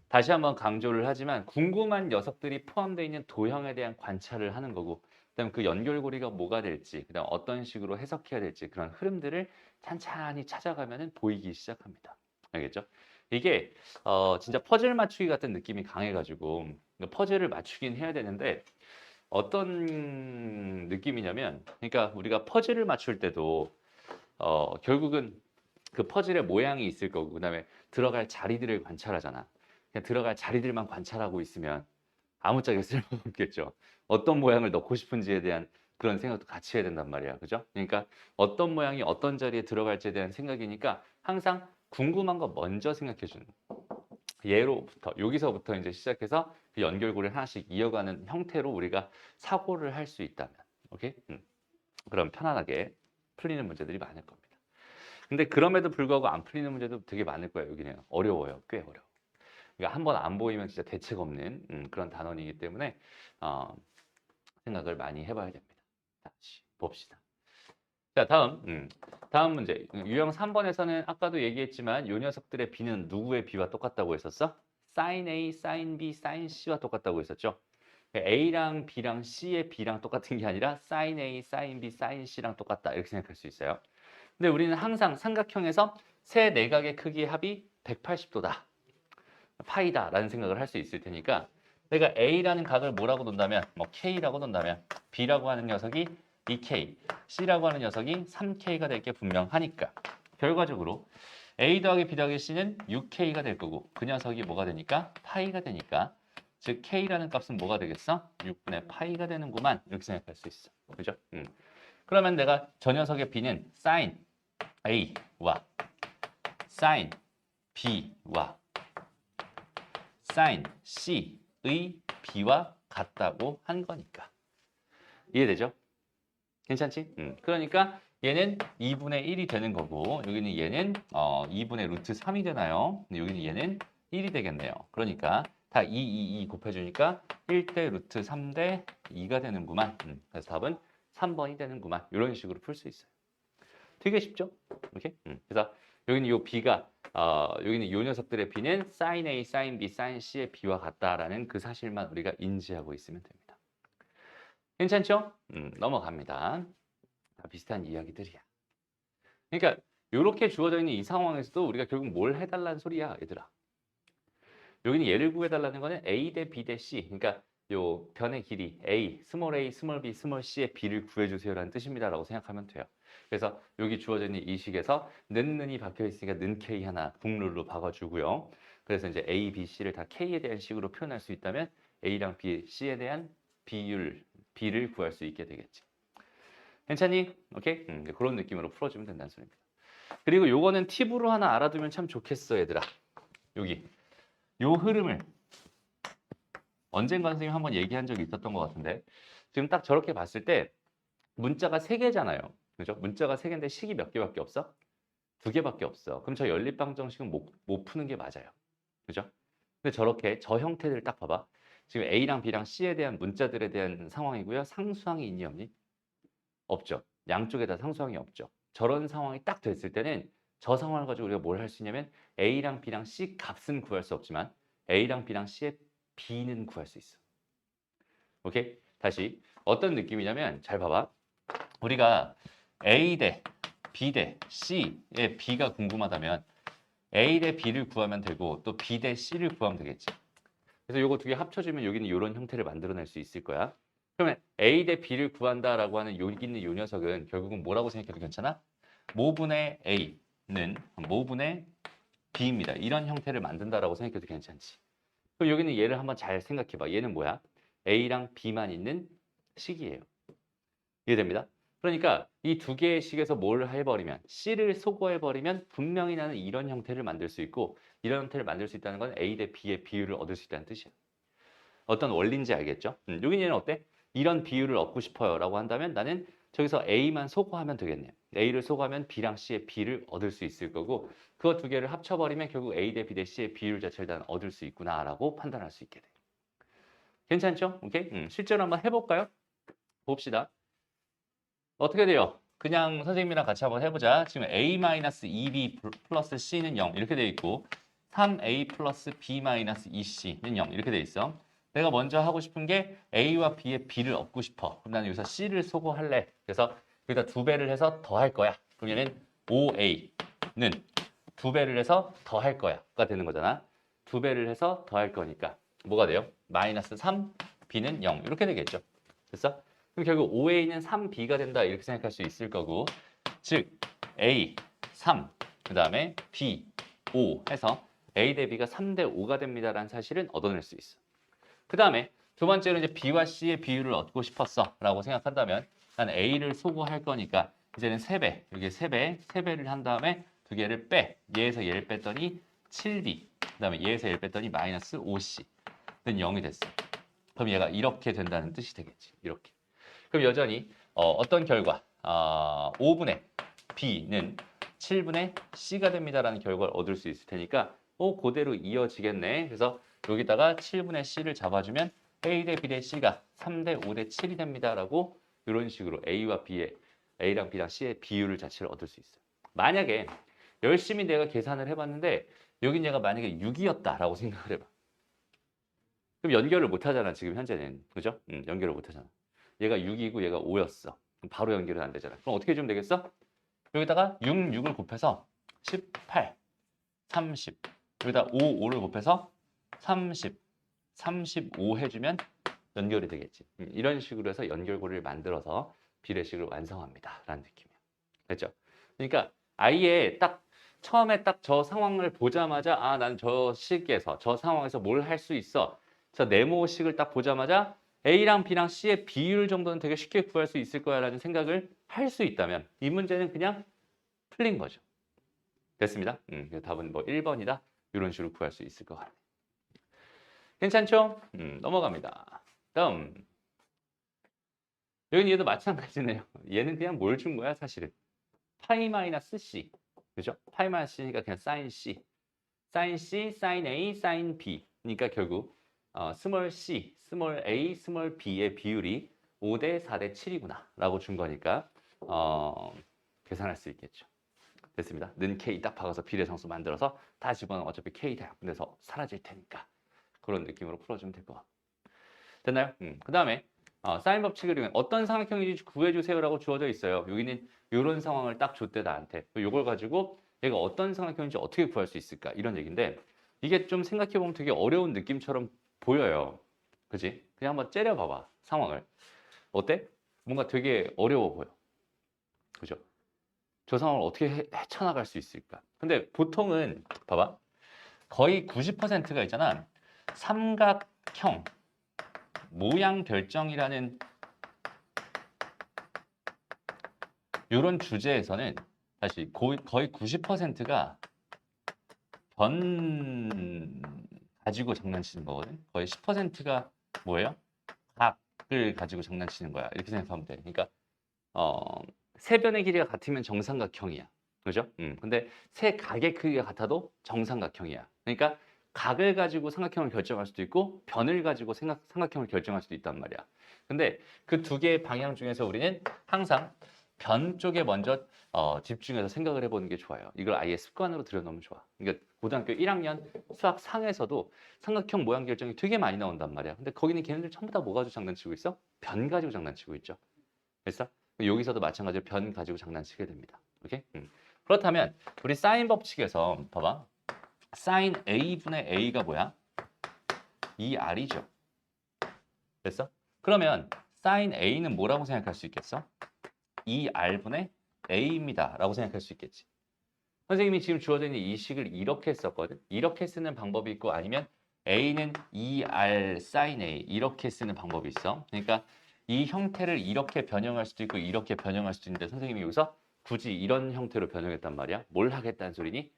다시 한번 강조를 하지만 궁금한 녀석들이 포함되어 있는 도형에 대한 관찰을 하는 거고 그다음 그 연결고리가 뭐가 될지 그다음 어떤 식으로 해석해야 될지 그런 흐름들을 찬찬히 찾아가면 보이기 시작합니다. 알겠죠? 이게 진짜 퍼즐 맞추기 같은 느낌이 강해가지고 퍼즐을 맞추긴 해야 되는데 어떤 느낌이냐면 그러니까 우리가 퍼즐을 맞출 때도 결국은 그 퍼즐의 모양이 있을 거고 그다음에 들어갈 자리들을 관찰하잖아. 그냥 들어갈 자리들만 관찰하고 있으면 아무짝에 쓸모가 없겠죠. 어떤 모양을 넣고 싶은지에 대한 그런 생각도 같이 해야 된단 말이야. 그죠? 그러니까 어떤 모양이 어떤 자리에 들어갈지에 대한 생각이니까 항상 궁금한 거 먼저 생각해 주는 예로부터 여기서부터 이제 시작해서 그 연결고리를 하나씩 이어가는 형태로 우리가 사고를 할 수 있다면 오케이? 그럼 편안하게 풀리는 문제들이 많을 겁니다. 근데 그럼에도 불구하고 안 풀리는 문제도 되게 많을 거예요. 여기는 어려워요. 꽤 어려워. 그러니까 한번 안 보이면 진짜 대책 없는 그런 단원이기 때문에 생각을 많이 해봐야 됩니다. 다시 봅시다. 자, 다음 문제. 유형 3번에서는 아까도 얘기했지만 이 녀석들의 B는 누구의 B와 똑같다고 했었어? sin A, sin B, sin C와 똑같다고 했었죠. A랑 B랑 C의 B랑 똑같은 게 아니라 sin A, sin B, sin C랑 똑같다 이렇게 생각할 수 있어요. 근데 우리는 항상 삼각형에서 세 내각의 크기의 합이 180도다. 파이다라는 생각을 할 수 있을 테니까 내가 A라는 각을 뭐라고 놓는다면 뭐 K라고 놓는다면 B라고 하는 녀석이 2K, C라고 하는 녀석이 3K가 될 게 분명하니까 결과적으로 A 더하기 B 더하기 C는 6K가 될 거고 그 녀석이 뭐가 되니까 파이가 되니까 즉 K라는 값은 뭐가 되겠어? 6분의 파이가 되는구만 이렇게 생각할 수 있어. 그죠? 그러면 내가 저 녀석의 B는 sin A와 sin B와 sin C의 B와 같다고 한 거니까. 이해되죠? 괜찮지? 그러니까 얘는 2분의 1이 되는 거고 여기는 얘는 2분의 루트 3이 되나요? 여기는 얘는 1이 되겠네요. 그러니까 다 2 곱해주니까 1대 루트 3대 2가 되는구만. 그래서 답은 3번이 되는구만. 이런 식으로 풀 수 있어요. 되게 쉽죠? 이렇게? 그래서 여기는 요 B가 여기는 요 녀석들의 B는 sin A, sin B, sin C의 B와 같다라는 그 사실만 우리가 인지하고 있으면 됩니다. 괜찮죠? 넘어갑니다. 다 비슷한 이야기들이야. 그러니까 이렇게 주어져 있는 이 상황에서도 우리가 결국 뭘 해달라는 소리야, 얘들아. 여기는 얘를 구해달라는 거는 A 대 B 대 C. 그러니까 요 변의 길이 A, 스몰 b, 스몰 c의 B를 구해주세요라는 뜻입니다라고 생각하면 돼요. 그래서 여기 주어져 있는 이 식에서 는이 박혀 있으니까 는 K 하나 국룰로 박아주고요. 그래서 이제 A, B, C를 다 K에 대한 식으로 표현할 수 있다면 A랑 B, C에 대한 비율, B를 구할 수 있게 되겠지. 괜찮니? 오케이? 그런 느낌으로 풀어주면 된다는 소리입니다. 그리고 요거는 팁으로 하나 알아두면 참 좋겠어, 얘들아. 여기 요 흐름을 언젠가 선생님이 한번 얘기한 적이 있었던 것 같은데 지금 딱 저렇게 봤을 때 문자가 3개잖아요. 그죠? 문자가 3개인데 식이 몇 개밖에 없어? 2개밖에 없어. 그럼 저 연립방정식은 못 푸는 게 맞아요. 그죠? 근데 저렇게 저 형태를 딱 봐봐. 지금 A랑 B랑 C에 대한 문자들에 대한 상황이고요. 상수항이 있니 없니? 없죠. 양쪽에 다 상수항이 없죠. 저런 상황이 딱 됐을 때는 저 상황을 가지고 우리가 뭘 할 수 있냐면 A랑 B랑 C 값은 구할 수 없지만 A랑 B랑 C의 B는 구할 수 있어. 오케이? 다시 어떤 느낌이냐면 잘 봐봐. 우리가 A 대 B 대 C의 B가 궁금하다면 A 대 B를 구하면 되고 또 B 대 C를 구하면 되겠지. 그래서 요거 두 개 합쳐주면 여기는 이런 형태를 만들어낼 수 있을 거야. 그러면 A 대 B를 구한다라고 하는 여기 있는 요 녀석은 결국은 뭐라고 생각해도 괜찮아? 모분의 A는 모분의 B입니다. 이런 형태를 만든다라고 생각해도 괜찮지. 그럼 여기는 얘를 한번 잘 생각해봐. 얘는 뭐야? A랑 B만 있는 식이에요. 이해됩니다? 그러니까 이 두 개의 식에서 뭘 해버리면 C를 소거해버리면 분명히 나는 이런 형태를 만들 수 있고 이런 형태를 만들 수 있다는 건 A 대 B의 비율을 얻을 수 있다는 뜻이야. 어떤 원리인지 알겠죠? 여기 얘는 어때? 이런 비율을 얻고 싶어요 라고 한다면 나는 저기서 A만 소거하면 되겠네요. A를 소거하면 B랑 C의 B를 얻을 수 있을 거고 그거 두 개를 합쳐버리면 결국 A 대 B 대 C의 비율 자체를 난 얻을 수 있구나라고 판단할 수 있게 돼. 괜찮죠? 오케이? 실제로 한번 해볼까요? 봅시다. 어떻게 돼요? 그냥 선생님이랑 같이 한번 해보자. 지금 A-2B 플러스 C는 0 이렇게 돼 있고 3A 플러스 B-2C는 0 이렇게 돼 있어. 내가 먼저 하고 싶은 게 A와 B의 B를 얻고 싶어. 그럼 나는 여기서 C를 소거할래. 그래서 여기다 2배를 해서 더할 거야. 그러면은 5A는 2배를 해서 더할 거야가 되는 거잖아. 2배를 해서 더할 거니까 뭐가 돼요? 마이너스 3, B는 0 이렇게 되겠죠. 됐어? 그럼 결국 5A는 3B가 된다 이렇게 생각할 수 있을 거고 즉 A 3, 그 다음에 B 5 해서 A 대 B가 3대 5가 됩니다라는 사실은 얻어낼 수 있어. 그 다음에 두 번째로 이제 B와 C의 비율을 얻고 싶었어 라고 생각한다면 난 A를 소거할 거니까 이제는 3배, 여기 3배를 한 다음에 두 개를 빼. 얘에서 얘를 뺐더니 7B, 그 다음에 얘에서 얘를 뺐더니 마이너스 5C는 0이 됐어. 그럼 얘가 이렇게 된다는 뜻이 되겠지. 이렇게. 그럼 여전히 어떤 결과? 5분의 B는 7분의 C가 됩니다라는 결과를 얻을 수 있을 테니까 그대로 이어지겠네. 그래서 여기다가 7분의 C를 잡아주면 A 대 B 대 C가 3대 5 대 7이 됩니다라고 이런 식으로 A랑 B랑 C의 비율을 자체를 얻을 수 있어요. 만약에 열심히 내가 계산을 해봤는데 여긴 얘가 만약에 6이었다라고 생각을 해봐. 그럼 연결을 못 하잖아, 지금 현재는. 그죠? 연결을 못 하잖아. 얘가 6이고 얘가 5였어. 그럼 바로 연결은 안 되잖아. 그럼 어떻게 해주면 되겠어? 여기다가 6, 6을 곱해서 18, 30. 여기다 5, 5를 곱해서 30, 35 해주면 연결이 되겠지. 이런 식으로 해서 연결고리를 만들어서 비례식을 완성합니다. 라는 느낌이야. 됐죠? 그러니까 아예 딱 처음에 딱 저 상황을 보자마자 난 저 식에서 저 상황에서 뭘 할 수 있어. 저 네모식을 딱 보자마자 A랑 B랑 C의 비율 정도는 되게 쉽게 구할 수 있을 거야 라는 생각을 할 수 있다면 이 문제는 그냥 풀린 거죠. 됐습니다. 답은 뭐 1번이다. 이런 식으로 구할 수 있을 것 같아요. 괜찮죠? 넘어갑니다. 다음. 여기 얘도 마찬가지네요. 얘는 그냥 뭘 준 거야 사실은. 파이 마이너스 C. 그죠? 파이 마이너스 C니까 그냥 사인 C. 사인 C, 사인 A, 사인 B. 그러니까 결국 스몰 c, 스몰 a, 스몰 b의 비율이 5대 4대 7이구나 라고 준 거니까 계산할 수 있겠죠. 됐습니다. 는 k 딱 박아서 비례상수 만들어서 다 집어넣으면 어차피 k 대분해서 사라질 테니까 그런 느낌으로 풀어주면 될 것 같고. 됐나요? 그 다음에 사인 법칙을 이용해 어떤 삼각형인지 구해주세요라고 주어져 있어요. 여기는 이런 상황을 딱 줬대 나한테. 이걸 가지고 얘가 어떤 삼각형인지 어떻게 구할 수 있을까 이런 얘기인데 이게 좀 생각해보면 되게 어려운 느낌처럼 보여요. 그지? 그냥 한번 째려봐봐 상황을. 어때? 뭔가 되게 어려워 보여. 그죠? 저 상황을 어떻게 헤쳐나갈 수 있을까? 근데 보통은 봐봐. 거의 90%가 있잖아. 삼각형 모양 결정이라는 이런 주제에서는 다시 거의 90%가 변 가지고 장난치는 거거든. 거의 10%가 뭐예요? 각을 가지고 장난치는 거야. 이렇게 생각하면 돼. 그러니까 세 변의 길이가 같으면 정삼각형이야. 그죠? 근데 세 각의 크기가 같아도 정삼각형이야. 그러니까 각을 가지고 삼각형을 결정할 수도 있고 변을 가지고 삼각형을 결정할 수도 있단 말이야. 근데 그 두 개의 방향 중에서 우리는 항상 변 쪽에 먼저 집중해서 생각을 해보는 게 좋아요. 이걸 아예 습관으로 들여놓으면 좋아. 그러니까 고등학교 1학년 수학 상에서도 삼각형 모양 결정이 되게 많이 나온단 말이야. 근데 거기는 걔네들 전부 다 뭐 가지고 장난치고 있어? 변 가지고 장난치고 있죠. 됐어? 여기서도 마찬가지로 변 가지고 장난치게 됩니다. 오케이? 그렇다면 우리 사인 법칙에서 봐봐. 사인 A분의 A가 뭐야? 2R이죠. 됐어? 그러면 사인 A는 뭐라고 생각할 수 있겠어? 2R분의 A입니다. 라고 생각할 수 있겠지. 선생님이 지금 주어져 있는 이 식을 이렇게 썼거든. 이렇게 쓰는 방법이 있고 아니면 A는 2R 사인 A 이렇게 쓰는 방법이 있어. 그러니까 이 형태를 이렇게 변형할 수도 있고 이렇게 변형할 수도 있는데 선생님이 여기서 굳이 이런 형태로 변형했단 말이야. 뭘 하겠다는 소리니?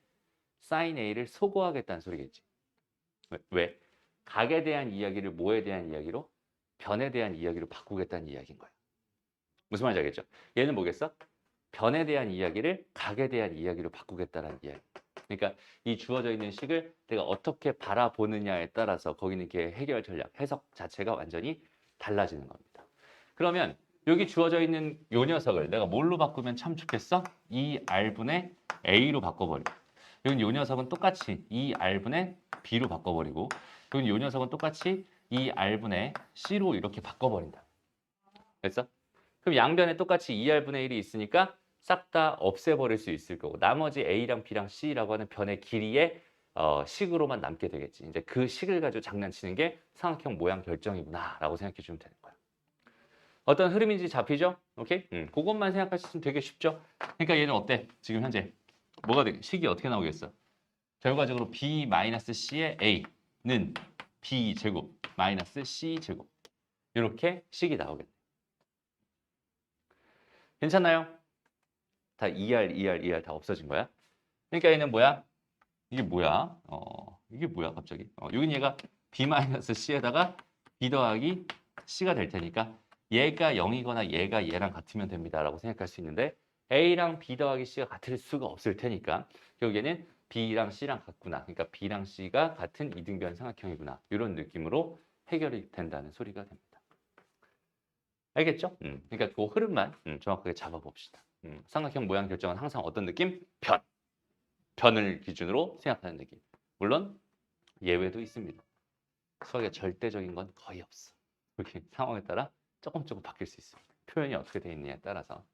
sin A를 소거하겠다는 소리겠지. 왜? 각에 대한 이야기를 뭐에 대한 이야기로? 변에 대한 이야기로 바꾸겠다는 이야기인 거야. 무슨 말인지 알겠죠? 얘는 뭐겠어? 변에 대한 이야기를 각에 대한 이야기로 바꾸겠다는 이야기. 그러니까 이 주어져 있는 식을 내가 어떻게 바라보느냐에 따라서 거기는 이렇게 해결 전략, 해석 자체가 완전히 달라지는 겁니다. 그러면 여기 주어져 있는 요 녀석을 내가 뭘로 바꾸면 참 좋겠어? 2R분의 A로 바꿔버리고 여기 요 녀석은 똑같이 2R분의 B로 바꿔버리고 여기 요 녀석은 똑같이 2R분의 C로 이렇게 바꿔버린다. 됐어? 그럼 양변에 똑같이 2R분의 1이 있으니까 싹 다 없애버릴 수 있을 거고 나머지 A랑 B랑 C라고 하는 변의 길이의 식으로만 남게 되겠지. 이제 그 식을 가지고 장난치는 게 삼각형 모양 결정이구나 라고 생각해 주면 되는 거야. 어떤 흐름인지 잡히죠? 오케이? 그것만 생각하시면 되게 쉽죠? 그러니까 얘는 어때? 지금 현재 뭐가 되게 식이 어떻게 나오겠어? 결과적으로 B-C의 A는 B제곱 마이너스 C제곱 이렇게 식이 나오겠네. 괜찮나요? 다 ER 다 없어진 거야. 그러니까 얘는 뭐야? 이게 뭐야? 이게 뭐야 갑자기? 여긴 얘가 B-C에다가 B 더하기 C가 될 테니까 얘가 0이거나 얘가 얘랑 같으면 됩니다라고 생각할 수 있는데 A랑 B 더하기 C가 같을 수가 없을 테니까 결국에는 B랑 C랑 같구나. 그러니까 B랑 C가 같은 이등변 삼각형이구나. 이런 느낌으로 해결이 된다는 소리가 됩니다. 알겠죠? 그러니까 그 흐름만 정확하게 잡아봅시다. 삼각형 모양 결정은 항상 어떤 느낌? 변. 변을 기준으로 생각하는 느낌. 물론 예외도 있습니다. 수학에 절대적인 건 거의 없어. 이렇게 상황에 따라 조금 바뀔 수 있습니다. 표현이 어떻게 되어 있느냐에 따라서.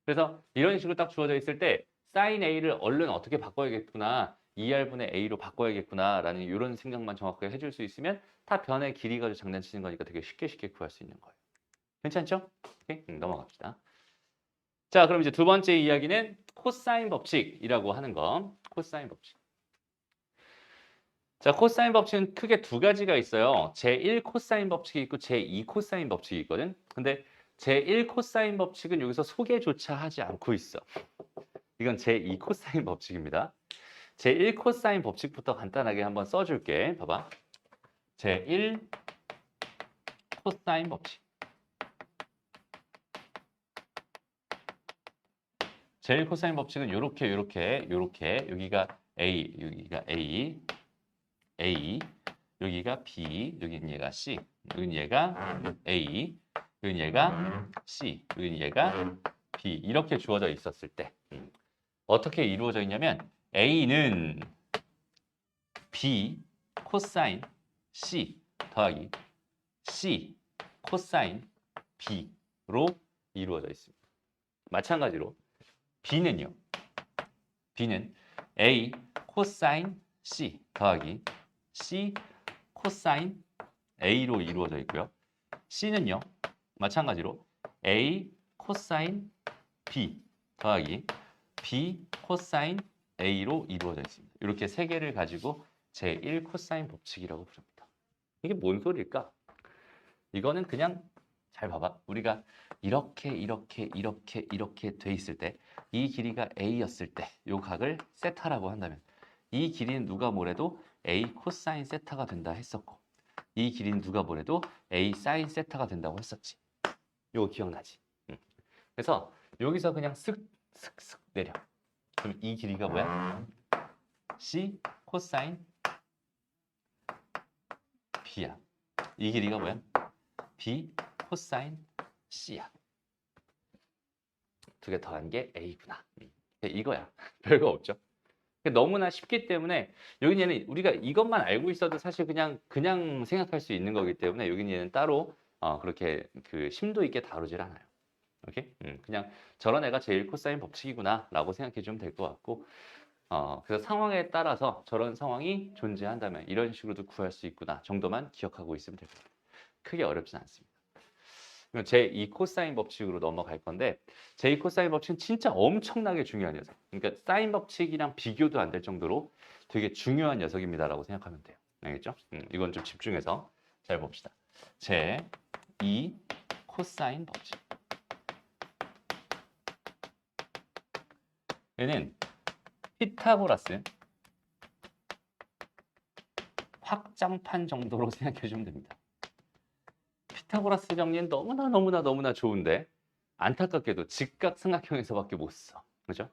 그래서 이런 식으로 딱 주어져 있을 때 sin A를 얼른 어떻게 바꿔야겠구나. 2R분의 A로 바꿔야겠구나 라는 이런 생각만 정확하게 해줄 수 있으면 다 변의 길이 가지고 장난치는 거니까 되게 쉽게 구할 수 있는 거예요. 괜찮죠? 오케이? 넘어갑시다. 자, 그럼 이제 두 번째 이야기는 코사인 법칙이라고 하는 거. 코사인 법칙. 자, 코사인 법칙은 크게 두 가지가 있어요. 제1 코사인 법칙이 있고 제2 코사인 법칙이 있거든. 근데 제1 코사인 법칙은 여기서 소개조차 하지 않고 있어. 이건 제2 코사인 법칙입니다. 제1 코사인 법칙부터 간단하게 한번 써줄게. 봐봐. 제1 코사인 법칙. 제1 코사인 법칙은 요렇게 여기가 A, 여기가 A, 여기가 B, 여기는 얘가 C, 여기는 얘가 A, 여기는 얘가 C, 여기는 얘가 B 이렇게 주어져 있었을 때 어떻게 이루어져 있냐면 A는 B 코사인 C 더하기 C 코사인 B로 이루어져 있습니다. 마찬가지로 B는요. B는 A 코사인 C 더하기 C 코사인 A로 이루어져 있고요. C는요. 마찬가지로 A 코사인 B 더하기 B 코사인 A로 이루어져 있습니다. 이렇게 세 개를 가지고 제1 코사인 법칙이라고 부릅니다. 이게 뭔 소리일까? 이거는 그냥 잘 봐봐. 우리가 이렇게 돼 있을 때 이 길이가 A였을 때 이 각을 세타라고 한다면 이 길이는 누가 뭐래도 A 코사인 세타가 된다 했었고 이 길이는 누가 뭐래도 A 사인 세타가 된다고 했었지. 이거 기억나지? 그래서 여기서 그냥 쓱 내려. 그럼 이 길이가 뭐야? C 코사인 B야. 이 길이가 뭐야? B 코사인 C야. 두 개 더한 게 A구나. 이거야. 별거 없죠. 너무나 쉽기 때문에 여기는 우리가 이것만 알고 있어도 사실 그냥 생각할 수 있는 거기 때문에 여기는 따로 그렇게 그 심도 있게 다루질 않아요. 오케이? 그냥 저런 애가 제일 코사인 법칙이구나 라고 생각해 주면 될 것 같고 그래서 상황에 따라서 저런 상황이 존재한다면 이런 식으로도 구할 수 있구나 정도만 기억하고 있으면 될 것 같아요. 크게 어렵진 않습니다. 제2 코사인 법칙으로 넘어갈 건데 제2 코사인 법칙은 진짜 엄청나게 중요한 녀석. 그러니까 사인 법칙이랑 비교도 안 될 정도로 되게 중요한 녀석입니다라고 생각하면 돼요. 알겠죠? 이건 좀 집중해서 잘 봅시다. 제2 코사인 법칙. 얘는 피타고라스 확장판 정도로 생각해 주면 됩니다. 피타고라스 정리는 너무나 좋은데 안타깝게도 직각삼각형에서밖에 못 써. 그죠?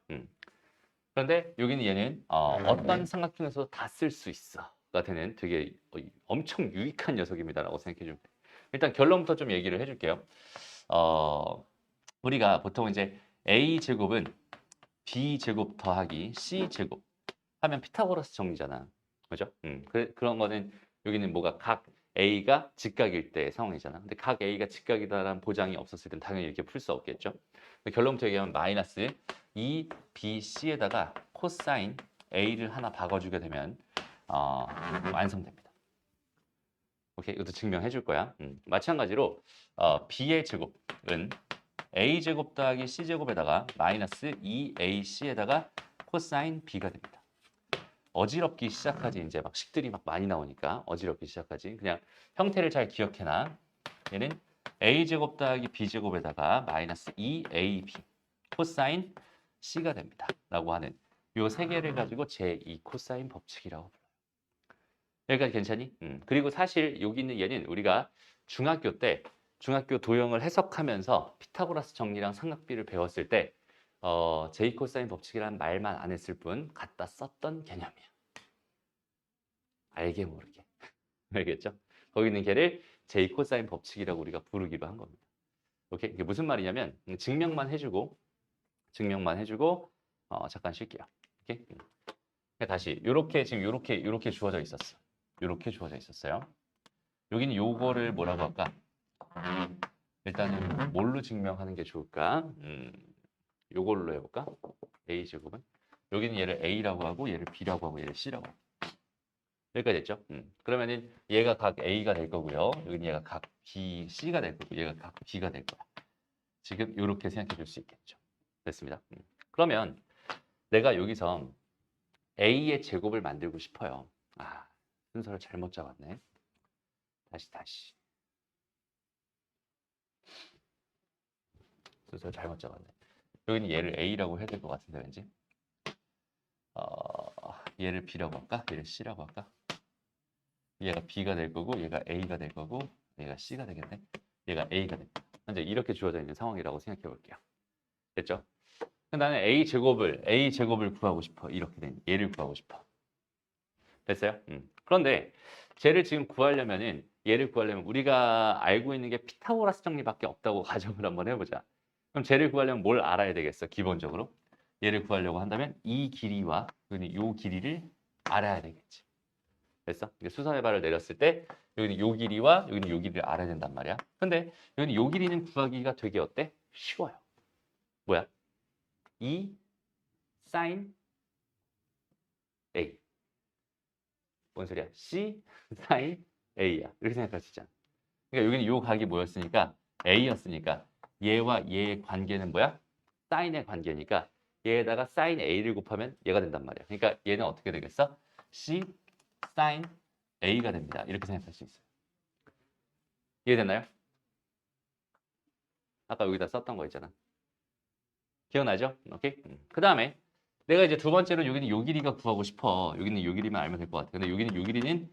그런데 여기는 얘는 어떤 삼각형에서도 다 쓸 수 있어가 되는 되게 엄청 유익한 녀석입니다라고 생각해 주면 돼요. 일단 결론부터 좀 얘기를 해줄게요. 우리가 보통 이제 a제곱은 b제곱 더하기 c제곱 하면 피타고라스 정리잖아. 그죠? 그런 거는 여기는 뭐가 각 a가 직각일 때의 상황이잖아. 근데 각 a가 직각이다라는 보장이 없었을 땐 당연히 이렇게 풀 수 없겠죠. 결론부터 얘기하면 마이너스 2bc에다가 코사인 a를 하나 바꿔주게 되면 완성됩니다. 오케이, 이것도 증명해 줄 거야. 마찬가지로 b의 제곱은 a제곱 더하기 c제곱에다가 마이너스 2ac에다가 코사인 b가 됩니다. 어지럽기 시작하지. 이제 막 식들이 막 많이 나오니까 어지럽기 시작하지. 그냥 형태를 잘 기억해놔. 얘는 a제곱 더하기 b제곱에다가 마이너스 2ab 코사인 c가 됩니다. 라고 하는 요 세 개를 가지고 제2 코사인 법칙이라고 불러요. 여기까지 괜찮니? 그리고 사실 여기 있는 얘는 우리가 중학교 때 중학교 도형을 해석하면서 피타고라스 정리랑 삼각비를 배웠을 때 제2 코사인 법칙이라는 말만 안 했을 뿐 갖다 썼던 개념이야. 알게 모르게. 알겠죠? 거기 있는 걔를 제2 코사인 법칙이라고 우리가 부르기도 한 겁니다. 오케이? 이게 무슨 말이냐면 증명만 해주고 잠깐 쉴게요. 오케이? 다시 요렇게 지금 요렇게 주어져 있었어. 요렇게 주어져 있었어요. 여기는 요거를 뭐라고 할까? 일단은 뭘로 증명하는 게 좋을까? 요걸로 해볼까? a제곱은 여기는 얘를 a라고 하고 얘를 b라고 하고 얘를 c라고 하고 여기까지 됐죠? 그러면은 얘가 각 a가 될 거고요. 여기는 얘가 각 b, c가 될 거고 얘가 각 b가 될 거야. 지금 요렇게 생각해 줄 수 있겠죠. 됐습니다. 그러면 내가 여기서 a의 제곱을 만들고 싶어요. 순서를 잘못 잡았네. 다시. 순서를 잘못 잡았네. 여기는 얘를 a라고 해야 될 것 같은데 왠지. 얘를 b라고 할까? 얘를 c라고 할까? 얘가 b가 될 거고 얘가 a가 될 거고 얘가 c가 되겠네. 얘가 a가 됩니다. 현재 이렇게 주어져 있는 상황이라고 생각해 볼게요. 됐죠? 나는 a제곱을 구하고 싶어. 이렇게 된 얘를 구하고 싶어. 됐어요? 그런데 쟤를 지금 구하려면은 얘를 구하려면 우리가 알고 있는 게 피타고라스 정리밖에 없다고 가정을 한번 해보자. 그럼 쟤를 구하려면 뭘 알아야 되겠어? 기본적으로 얘를 구하려고 한다면 이 길이와 요 길이를 알아야 되겠지. 됐어? 수선의 발을 내렸을 때 여기는 요 길이와 여기는 요 길이를 알아야 된단 말이야. 근데 여기는 요 길이는 구하기가 되게 어때? 쉬워요. 뭐야? 2 사인 A. 뭔 소리야? C 사인 A야. 이렇게 생각할 수 있잖아. 그러니까 여기는 요 각이 뭐였으니까 A였으니까 얘와 얘의 관계는 뭐야? 사인의 관계니까 얘에다가 사인 A를 곱하면 얘가 된단 말이야. 그러니까 얘는 어떻게 되겠어? C 사인 A가 됩니다. 이렇게 생각할 수 있어요. 이해됐나요? 아까 여기다 썼던 거 있잖아. 기억나죠? 오케이? 그 다음에 내가 이제 두 번째로 여기는 요 길이가 구하고 싶어. 여기는 요 길이만 알면 될 것 같아. 근데 여기는 요 길이는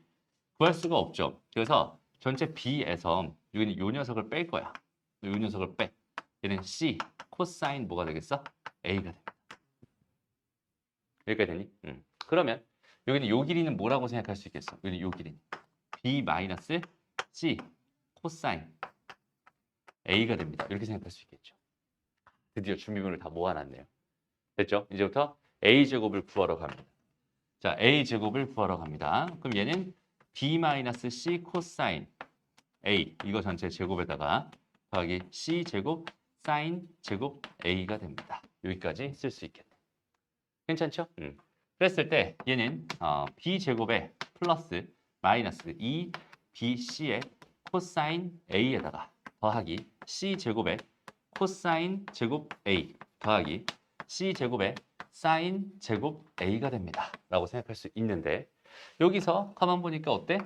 구할 수가 없죠. 그래서 전체 B에서 여기는 요 녀석을 뺄 거야. 요 녀석을 빼. 얘는 C 코사인 뭐가 되겠어? A가 됩니다. 여기까지 됐니? 그러면 여기는 요 길이는 뭐라고 생각할 수 있겠어? 여기는 요 길이 B 마이너스 C 코사인 A가 됩니다. 이렇게 생각할 수 있겠죠. 드디어 준비물을 다 모아놨네요. 됐죠? 이제부터 A제곱을 구하러 갑니다. 자, A제곱을 구하러 갑니다. 그럼 얘는 B-C 코사인 A 이거 전체 제곱에다가 더하기 C제곱 사인 제곱 A가 됩니다. 여기까지 쓸 수 있겠네. 괜찮죠? 그랬을 때 얘는 B제곱에 플러스 마이너스 2BC의 코사인 A에다가 더하기 C제곱에 코사인 제곱 A 더하기 C제곱에 사인 제곱 A가 됩니다. 라고 생각할 수 있는데 여기서 가만 보니까 어때?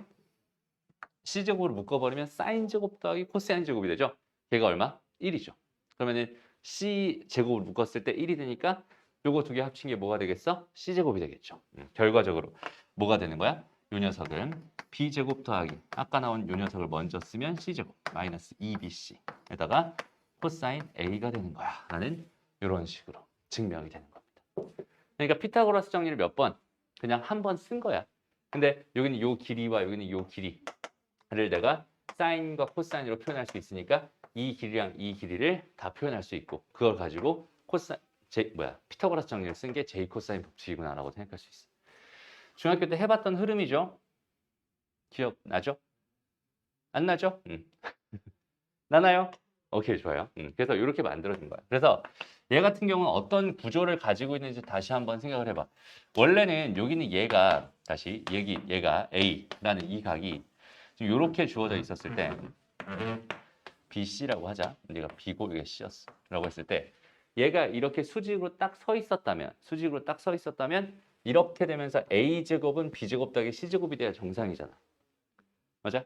C제곱으로 묶어버리면 사인 제곱 더하기 코사인 제곱이 되죠? 걔가 얼마? 1이죠. 그러면은 C 제곱을 묶었을 때 1이 되니까 요거 두 개 합친 게 뭐가 되겠어? C 제곱이 되겠죠. 결과적으로 뭐가 되는 거야? 요 녀석은 B 제곱 더하기 아까 나온 요 녀석을 먼저 쓰면 C 제곱 마이너스 2BC에다가 코사인 A가 되는 거야. 라는 이런 식으로 증명이 되는 겁니다. 그러니까 피타고라스 정리를 몇 번? 그냥 한 번 쓴 거야. 근데 여기는 요 길이와 여기는 요 길이를 내가 사인과 코사인으로 표현할 수 있으니까 이 길이랑 이 길이를 다 표현할 수 있고 그걸 가지고 피타고라스 정리를 쓴 게 제이 코사인 법칙이구나라고 생각할 수 있어. 중학교 때 해봤던 흐름이죠. 기억나죠? 안 나죠? 나나요? 오케이, 좋아요. 그래서 이렇게 만들어진 거야. 그래서 얘 같은 경우는 어떤 구조를 가지고 있는지 다시 한번 생각을 해봐. 원래는 여기는 얘가 얘가 A라는 이 각이 지금 이렇게 주어져 있었을 때 BC라고 하자. 얘가 B고 이게 C였어. 라고 했을 때 얘가 이렇게 수직으로 딱 서 있었다면 이렇게 되면서 A제곱은 B제곱 더하기 C제곱이 돼야 정상이잖아. 맞아?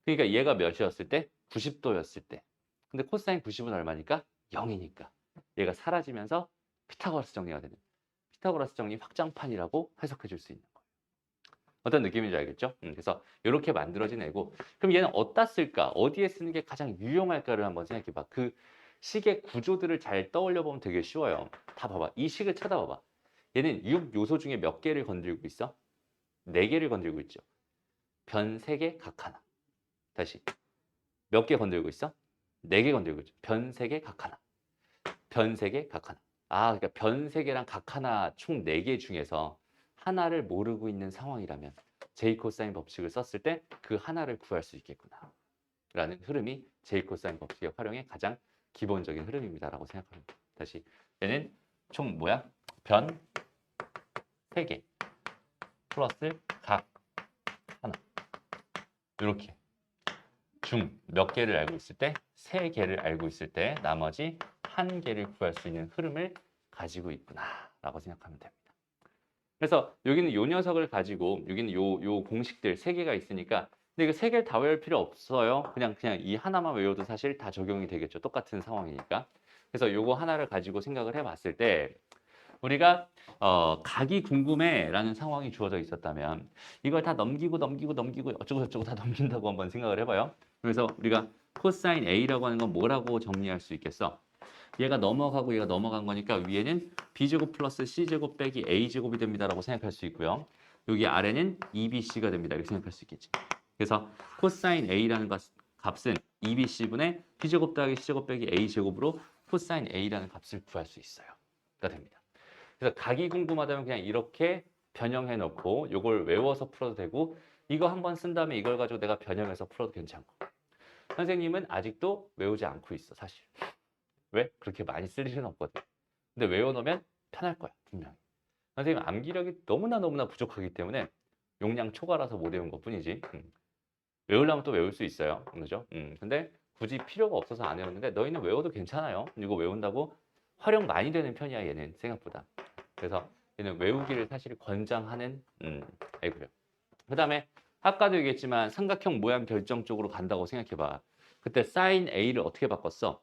그러니까 얘가 몇이었을 때? 90도였을 때. 근데 코사인 90은 얼마니까? 0이니까. 얘가 사라지면서 피타고라스 정리가 되는. 피타고라스 정리 확장판이라고 해석해 줄 수 있는 거예요. 어떤 느낌인지 알겠죠? 그래서 이렇게 만들어진 애고 그럼 얘는 어디다 쓸까? 어디에 쓰는 게 가장 유용할까를 한번 생각해 봐. 그 식의 구조들을 잘 떠올려 보면 되게 쉬워요. 다 봐봐. 이 식을 쳐다봐봐. 얘는 6요소 중에 몇 개를 건드리고 있어? 4개를 건드리고 있죠. 변 3개, 각 하나. 다시. 몇 개 건들고 있어? 4개 건들고 있죠. 변 3개, 각 하나. 변 3개, 각 하나. 아, 그러니까 변 3개랑 각 하나 총 4개 중에서 하나를 모르고 있는 상황이라면 제이 코사인 법칙을 썼을 때 그 하나를 구할 수 있겠구나. 라는 흐름이 제이 코사인 법칙의 활용의 가장 기본적인 흐름입니다라고 생각합니다. 다시. 얘는 총 뭐야? 변 3개 플러스 각 하나. 이렇게. 중 몇 개를 알고 있을 때? 3개를 알고 있을 때 나머지 1개를 구할 수 있는 흐름을 가지고 있구나 라고 생각하면 됩니다. 그래서 여기는 요 녀석을 가지고 여기는 요 공식들 3개가 있으니까 근데 이거 3개를 다 외울 필요 없어요. 그냥 이 하나만 외워도 사실 다 적용이 되겠죠. 똑같은 상황이니까. 그래서 요거 하나를 가지고 생각을 해봤을 때 우리가 각이 궁금해라는 상황이 주어져 있었다면 이걸 다 넘기고 어쩌고 저쩌고 다 넘긴다고 한번 생각을 해봐요. 그래서 우리가 코사인 A라고 하는 건 뭐라고 정리할 수 있겠어? 얘가 넘어가고 얘가 넘어간 거니까 위에는 B제곱 플러스 C제곱 빼기 A제곱이 됩니다라고 생각할 수 있고요. 여기 아래는 2BC가 됩니다. 이렇게 생각할 수 있겠지. 그래서 코사인 A라는 값은 2BC분의 B제곱 더하기 C제곱 빼기 A제곱으로 코사인 A라는 값을 구할 수 있어요. 가 됩니다. 그래서 각이 궁금하다면 그냥 이렇게 변형해 놓고 이걸 외워서 풀어도 되고 이거 한번 쓴 다음에 이걸 가지고 내가 변형해서 풀어도 괜찮고 선생님은 아직도 외우지 않고 있어 사실. 왜? 그렇게 많이 쓸 일은 없거든. 근데 외워놓으면 편할 거야 분명히. 선생님 암기력이 너무나 부족하기 때문에 용량 초과라서 못 외운 것뿐이지. 외우려면 또 외울 수 있어요. 그죠? 근데 굳이 필요가 없어서 안 외웠는데 너희는 외워도 괜찮아요. 이거 외운다고 활용 많이 되는 편이야 얘는 생각보다. 그래서 얘는 외우기를 사실 권장하는 애고요. 그 다음에 아까도 얘기했지만 삼각형 모양 결정 쪽으로 간다고 생각해봐. 그때 사인 A를 어떻게 바꿨어?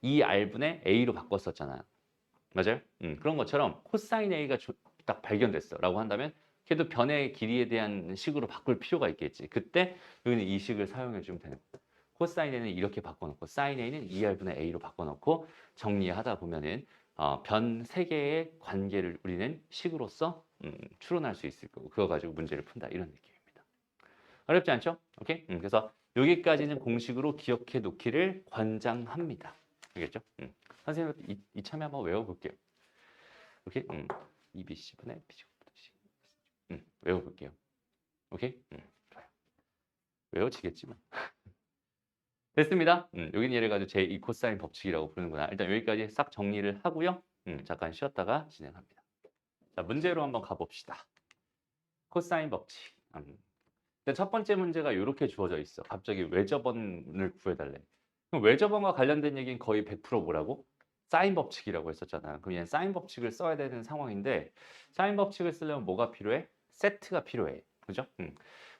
2R분의 A로 바꿨었잖아. 맞아요? 그런 것처럼 코사인 A가 딱 발견됐어 라고 한다면 걔도 변의 길이에 대한 식으로 바꿀 필요가 있겠지. 그때 여기는 이 식을 사용해 주면 되는 거야. 코사인 A는 이렇게 바꿔놓고 사인 A는 2R분의 A로 바꿔놓고 정리하다 보면은 변 3개의 관계를 우리는 식으로서 추론할 수 있을 거고 그거 가지고 문제를 푼다 이런 느낌입니다. 어렵지 않죠? 오케이? 그래서 여기까지는 공식으로 기억해 놓기를 권장합니다. 알겠죠? 선생님한테 이참에 한번 외워볼게요. 오케이? EBC분의 B제곱부터 C. 외워볼게요. 오케이? 좋아요. 외워지겠지만. 됐습니다. 여기는 얘를 가지고 제2 코사인 법칙이라고 부르는구나. 일단 여기까지 싹 정리를 하고요. 잠깐 쉬었다가 진행합니다. 자, 문제로 한번 가봅시다. 코사인 법칙. 일단 첫 번째 문제가 이렇게 주어져 있어. 갑자기 외접원을 구해달래. 그럼 외접원과 관련된 얘기는 거의 100% 뭐라고? 사인 법칙이라고 했었잖아. 그럼 얘는 사인 법칙을 써야 되는 상황인데 사인 법칙을 쓰려면 뭐가 필요해? 세트가 필요해. 그죠?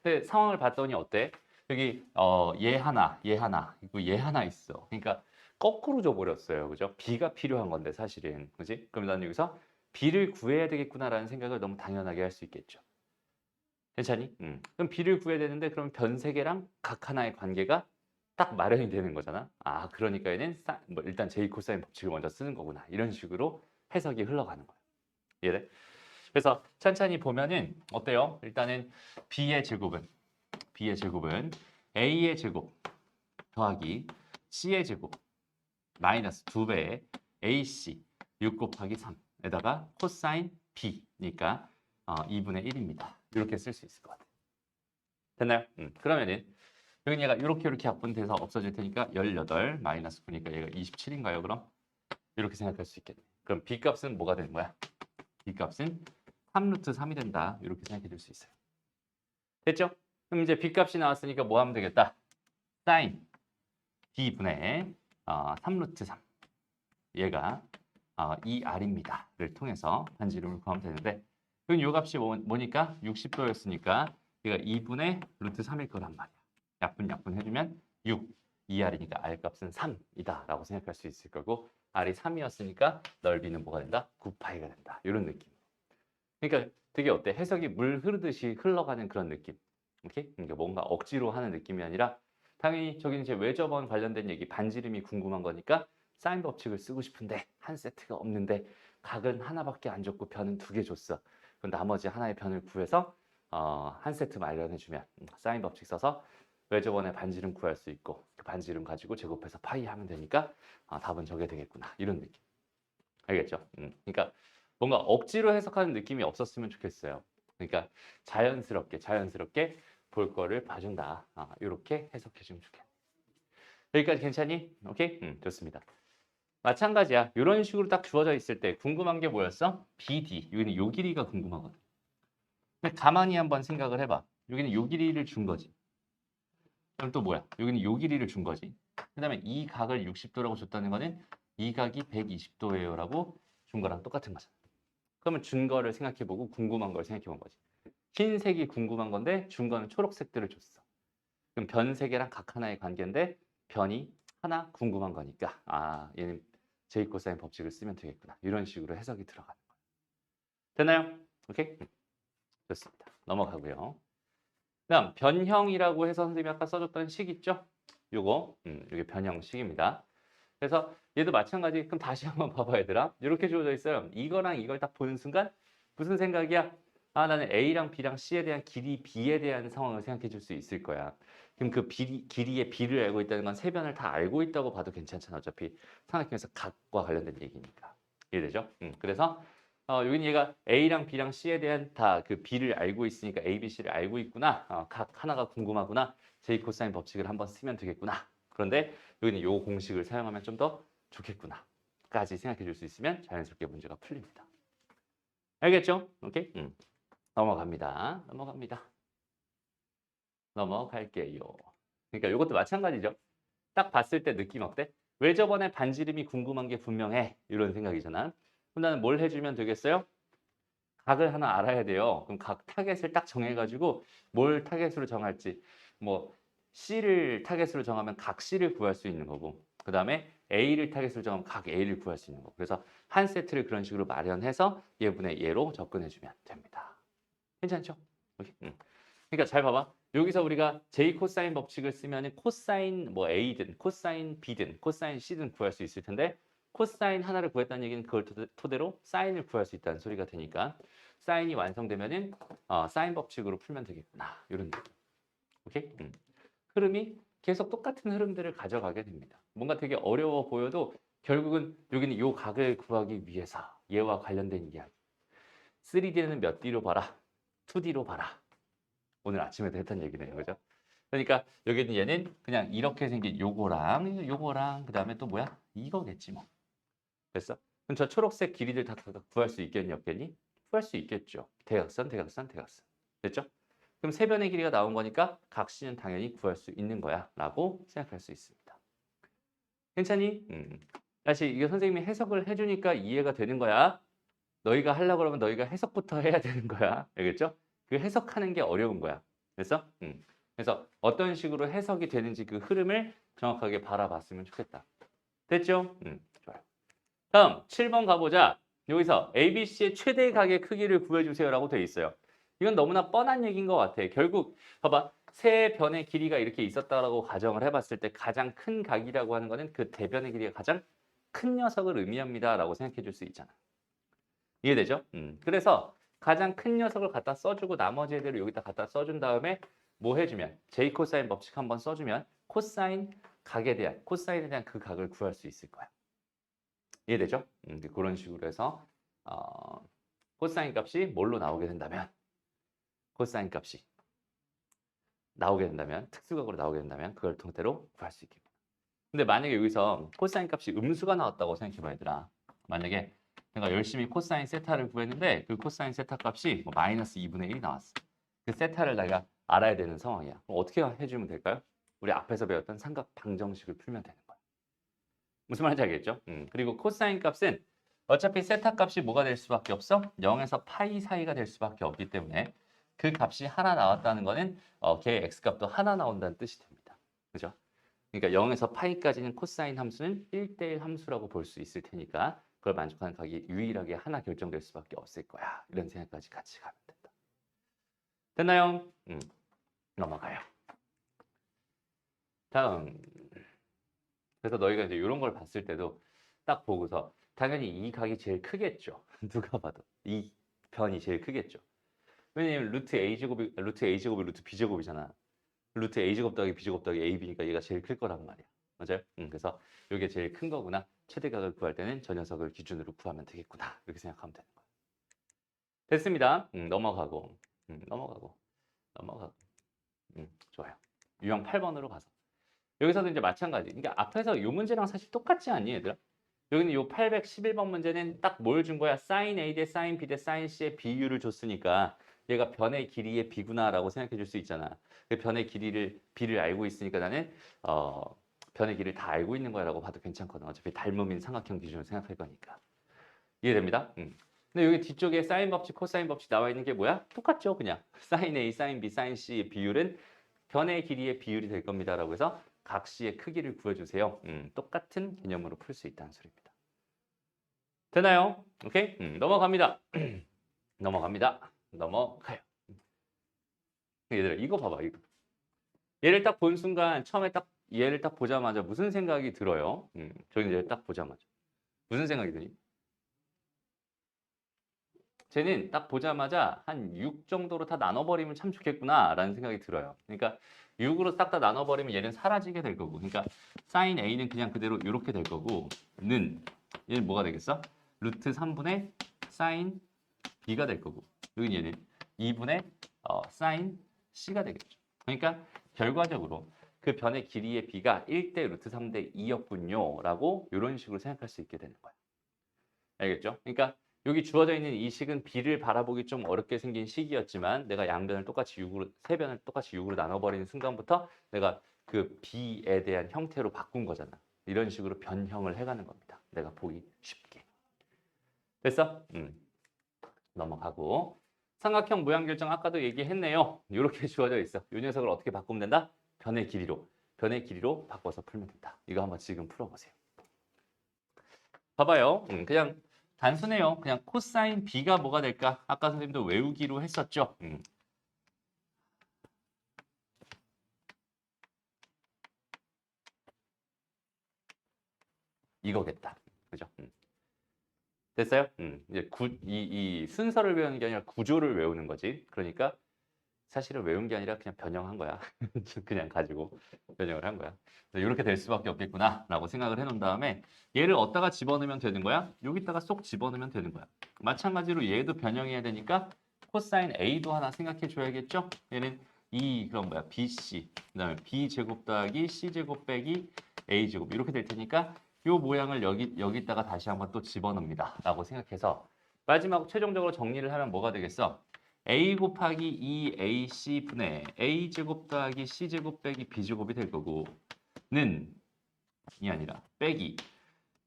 근데 상황을 봤더니 어때? 여기 얘 하나, 얘 하나, 그리고 얘 하나 있어. 그러니까 거꾸로 줘버렸어요. 그죠? b가 필요한 건데 사실은. 그지? 그럼 나는 여기서 b를 구해야 되겠구나라는 생각을 너무 당연하게 할 수 있겠죠. 괜찮니? 그럼 b를 구해야 되는데 그럼 변 세 개랑 각 하나의 관계가 딱 마련이 되는 거잖아. 아, 그러니까 얘는 뭐 일단 제이 코사인 법칙을 먼저 쓰는 거구나. 이런 식으로 해석이 흘러가는 거야. 이해돼? 그래서 찬찬히 보면은 어때요? 일단은 b의 제곱은 a의 제곱 더하기 c의 제곱 마이너스 2배의 ac 6 곱하기 3에다가 코사인 b니까 2분의 1입니다. 이렇게 쓸 수 있을 것 같아요. 됐나요? 그러면은 여기 얘가 이렇게 약분돼서 없어질 테니까 18 마이너스 9니까 얘가 27인가요? 그럼 이렇게 생각할 수 있겠네. 그럼 b 값은 뭐가 되는 거야? b 값은 3루트 3이 된다. 이렇게 생각해 줄 수 있어요. 됐죠? 그럼 이제 b 값이 나왔으니까 뭐 하면 되겠다? 사인 b분의 3루트 3 얘가 2r입니다를 통해서 반지름을 구하면 되는데 그럼 요 값이 뭐니까 60도였으니까 얘가 2분의 루트 3일 거란 말이야. 약분 해주면 6, 2r이니까 r 값은 3이다 라고 생각할 수 있을 거고 r이 3이었으니까 넓이는 뭐가 된다? 9파이가 된다. 이런 느낌. 그러니까 되게 어때? 해석이 물 흐르듯이 흘러가는 그런 느낌. 오케이? 그러니까 뭔가 억지로 하는 느낌이 아니라 당연히 저기는 이제 외접원 관련된 얘기 반지름이 궁금한 거니까 사인 법칙을 쓰고 싶은데 한 세트가 없는데 각은 하나밖에 안 줬고 변은 2개 줬어. 그럼 나머지 하나의 변을 구해서 한 세트 마련해주면 사인 법칙 써서 외접원의 반지름 구할 수 있고 그 반지름 가지고 제곱해서 파이 하면 되니까 답은 저게 되겠구나. 이런 느낌. 알겠죠? 그러니까 뭔가 억지로 해석하는 느낌이 없었으면 좋겠어요. 그러니까 자연스럽게 볼 거를 봐준다. 이렇게 해석해주면 좋겠네. 여기까지 괜찮니? 오케이? 좋습니다. 마찬가지야. 이런 식으로 딱 주어져 있을 때 궁금한 게 뭐였어? BD. 여기는 요 길이가 궁금하거든. 근데 가만히 한번 생각을 해봐. 여기는 요 길이를 준 거지. 그럼 또 뭐야? 여기는 요 길이를 준 거지. 그 다음에 이 각을 60도라고 줬다는 거는 이 각이 120도예요 라고 준 거랑 똑같은 거잖아. 그러면 준 거를 생각해보고 궁금한 걸 생각해본 거지. 흰색이 궁금한 건데 준 거는 초록색들을 줬어. 그럼 변 세 개랑 각 하나의 관계인데 변이 하나 궁금한 거니까 얘는 제이 코사인 법칙을 쓰면 되겠구나. 이런 식으로 해석이 들어가는 거예요. 됐나요? 오케이? 좋습니다. 넘어가고요. 그다음 변형이라고 해서 선생님이 아까 써줬던 식 있죠? 요거 이게 변형식입니다. 그래서 얘도 마찬가지. 그럼 다시 한번 봐봐 얘들아. 이렇게 주어져 있어요. 이거랑 이걸 딱 보는 순간 무슨 생각이야? 나는 A랑 B랑 C에 대한 길이 B에 대한 상황을 생각해 줄 수 있을 거야. 그럼 그 길이의 B를 알고 있다는 건 세 변을 다 알고 있다고 봐도 괜찮잖아. 어차피 삼각형에서 각과 관련된 얘기니까. 이해되죠? 그래서 여기는 얘가 A랑 B랑 C에 대한 다 그 B를 알고 있으니까 A, B, C를 알고 있구나. 각 하나가 궁금하구나. 제이 코사인 법칙을 한번 쓰면 되겠구나. 그런데 여기는 요 공식을 사용하면 좀 더 좋겠구나. 까지 생각해 줄 수 있으면 자연스럽게 문제가 풀립니다. 알겠죠? 오케이? 넘어갑니다. 넘어갈게요. 그러니까 이것도 마찬가지죠. 딱 봤을 때 느낌 어때? 왜 저번에 반지름이 궁금한 게 분명해? 이런 생각이잖아. 그럼 나는 뭘 해주면 되겠어요? 각을 하나 알아야 돼요. 그럼 각 타겟을 딱 정해가지고 뭘 타겟으로 정할지 뭐 C를 타겟으로 정하면 각 C를 구할 수 있는 거고 그 다음에 A를 타겟으로 정하면 각 A를 구할 수 있는 거고 그래서 한 세트를 그런 식으로 마련해서 얘분의 얘로 접근해주면 됩니다. 괜찮죠? 오케이. 그러니까 잘 봐봐. 여기서 우리가 J 코사인 법칙을 쓰면 코사인 뭐 A든 코사인 B든 코사인 C든 구할 수 있을 텐데 코사인 하나를 구했다는 얘기는 그걸 토대로 사인을 구할 수 있다는 소리가 되니까 사인이 완성되면은 사인 법칙으로 풀면 되겠구나. 이런 느낌. 오케이? 흐름이 계속 똑같은 흐름들을 가져가게 됩니다. 뭔가 되게 어려워 보여도 결국은 여기는 요 각을 구하기 위해서 얘와 관련된 이야기. 3D는 몇 D로 봐라? 2D로 봐라. 오늘 아침에도 했던 얘기네요. 그죠? 그러니까 여기는 얘는 그냥 이렇게 생긴 요거랑 그 다음에 또 뭐야? 이거겠지 뭐. 됐어? 그럼 저 초록색 길이들 다 구할 수 있겠니 없겠니? 구할 수 있겠죠. 대각선. 됐죠? 그럼 세 변의 길이가 나온 거니까 각 C는 당연히 구할 수 있는 거야 라고 생각할 수 있습니다. 괜찮니? 다시 이거 선생님이 해석을 해주니까 이해가 되는 거야. 너희가 하려고 그러면 너희가 해석부터 해야 되는 거야. 알겠죠? 그 해석하는 게 어려운 거야. 됐어? 그래서 어떤 식으로 해석이 되는지 그 흐름을 정확하게 바라봤으면 좋겠다. 됐죠? 좋아요. 다음 7번 가보자. 여기서 ABC의 최대 각의 크기를 구해주세요라고 돼 있어요. 이건 너무나 뻔한 얘기인 것 같아. 결국 봐봐. 세 변의 길이가 이렇게 있었다라고 가정을 해봤을 때 가장 큰 각이라고 하는 거는 그 대변의 길이가 가장 큰 녀석을 의미합니다라고 생각해 줄 수 있잖아. 이해되죠? 그래서 가장 큰 녀석을 갖다 써주고 나머지 애들을 여기다 갖다 써준 다음에 뭐 해주면 J 코사인 법칙 한번 써주면 코사인에 대한 그 각을 구할 수 있을 거야. 이해되죠? 그런 식으로 해서 코사인 값이 뭘로 나오게 된다면 코사인 값이 나오게 된다면 특수각으로 나오게 된다면 그걸 통째로 구할 수 있겠구나. 근데 만약에 여기서 코사인 값이 음수가 나왔다고 생각해봐 얘들아. 만약에 내가 열심히 코사인 세타를 구했는데 그 코사인 세타 값이 뭐 마이너스 2분의 1이 나왔어. 그 세타를 내가 알아야 되는 상황이야. 그럼 어떻게 해주면 될까요? 우리 앞에서 배웠던 삼각 방정식을 풀면 되는 거야. 무슨 말인지 알겠죠? 그리고 코사인 값은 어차피 세타 값이 뭐가 될 수밖에 없어? 0에서 파이 사이가 될 수밖에 없기 때문에 그 값이 하나 나왔다는 거는 걔 x값도 하나 나온다는 뜻이 됩니다. 그죠? 그러니까 0에서 파이까지는 코사인 함수는 1대1 함수라고 볼 수 있을 테니까 그걸 만족하는 각이 유일하게 하나 결정될 수밖에 없을 거야. 이런 생각까지 같이 가면 된다. 됐나요? 넘어가요. 다음. 그래서 너희가 이제 이런 걸 봤을 때도 딱 보고서 당연히 이 각이 제일 크겠죠. 누가 봐도 이 변이 제일 크겠죠. 왜냐면 루트 a제곱이 루트 b제곱이잖아. 루트 a제곱 더하기 b제곱 더하기 ab니까 얘가 제일 클 거란 말이야. 맞아요? 그래서 이게 제일 큰 거구나. 최대각을 구할 때는 저 녀석을 기준으로 구하면 되겠구나. 이렇게 생각하면 되는 거야. 됐습니다. 넘어가고 넘어가고 좋아요. 유형 8번으로 가서 여기서도 이제 마찬가지. 그러니까 앞에서 이 문제랑 사실 똑같지 않니 얘들아? 여기는 이 811번 문제는 딱 뭘 준 거야? sin A 대 sin B 대 sin C의 비율을 줬으니까 얘가 변의 길이의 비구나라고 생각해 줄 수 있잖아. 그 변의 B를 알고 있으니까 나는 변의 길이를 다 알고 있는 거야라고 봐도 괜찮거든. 어차피 닮음인 삼각형 기준으로 생각할 거니까. 이해됩니다? 근데 여기 뒤쪽에 sin 법칙, 코사인 법칙 나와 있는 게 뭐야? 똑같죠, 그냥. sin A, sin B, sin C의 비율은 변의 길이의 비율이 될 겁니다라고 해서 각 C의 크기를 구해주세요. 똑같은 개념으로 풀 수 있다는 소리입니다. 되나요? 오케이? 넘어갑니다. 넘어갑니다. 넘어가요. 얘들아, 이거 봐봐. 이거. 얘를 딱 본 순간 처음에 딱 얘를 딱 보자마자 무슨 생각이 들어요? 저희는 얘를 딱 보자마자. 무슨 생각이 드니? 쟤는 딱 보자마자 한 6 정도로 다 나눠버리면 참 좋겠구나라는 생각이 들어요. 그러니까 6으로 딱 다 나눠버리면 얘는 사라지게 될 거고. 그러니까 sin A는 그냥 그대로 이렇게 될 거고 얘는 뭐가 되겠어? 루트 3분의 sin B가 될 거고. 여기 얘는 2분의 sin C가 되겠죠. 그러니까 결과적으로 그 변의 길이의 B가 1대 루트 3대 2였군요. 라고 이런 식으로 생각할 수 있게 되는 거예요. 알겠죠? 그러니까 여기 주어져 있는 이 식은 B를 바라보기 좀 어렵게 생긴 식이었지만 내가 양변을 똑같이 6으로, 세 변을 똑같이 6으로 나눠버리는 순간부터 내가 그 B에 대한 형태로 바꾼 거잖아. 이런 식으로 변형을 해가는 겁니다. 내가 보기 쉽게. 됐어? 넘어가고. 삼각형 모양 결정 아까도 얘기했네요. 이렇게 주어져 있어. 이 녀석을 어떻게 바꾸면 된다? 변의 길이로 바꿔서 풀면 된다. 이거 한번 지금 풀어보세요. 봐봐요. 그냥 단순해요. 그냥 코사인 B가 뭐가 될까? 아까 선생님도 외우기로 했었죠. 이거겠다. 그죠? 됐어요? 이제 이 순서를 외우는 게 아니라 구조를 외우는 거지. 그러니까 사실은 외운 게 아니라 그냥 변형한 거야. 그냥 가지고 변형을 한 거야. 이렇게 될 수밖에 없겠구나라고 생각을 해놓은 다음에 얘를 어디다가 집어넣으면 되는 거야? 여기다가 쏙 집어넣으면 되는 거야. 마찬가지로 얘도 변형해야 되니까 코사인 A도 하나 생각해 줘야겠죠? 얘는 그럼 뭐야? BC 그다음에 B제곱 더하기 C제곱 빼기 A제곱 이렇게 될 테니까 이 모양을 여기다가 다시 한번 또 집어넣습니다. 라고 생각해서 마지막 최종적으로 정리를 하면 뭐가 되겠어? A 곱하기 2AC 분의 A제곱 더하기 C제곱 빼기 B제곱이 될 거고 는 이 아니라 빼기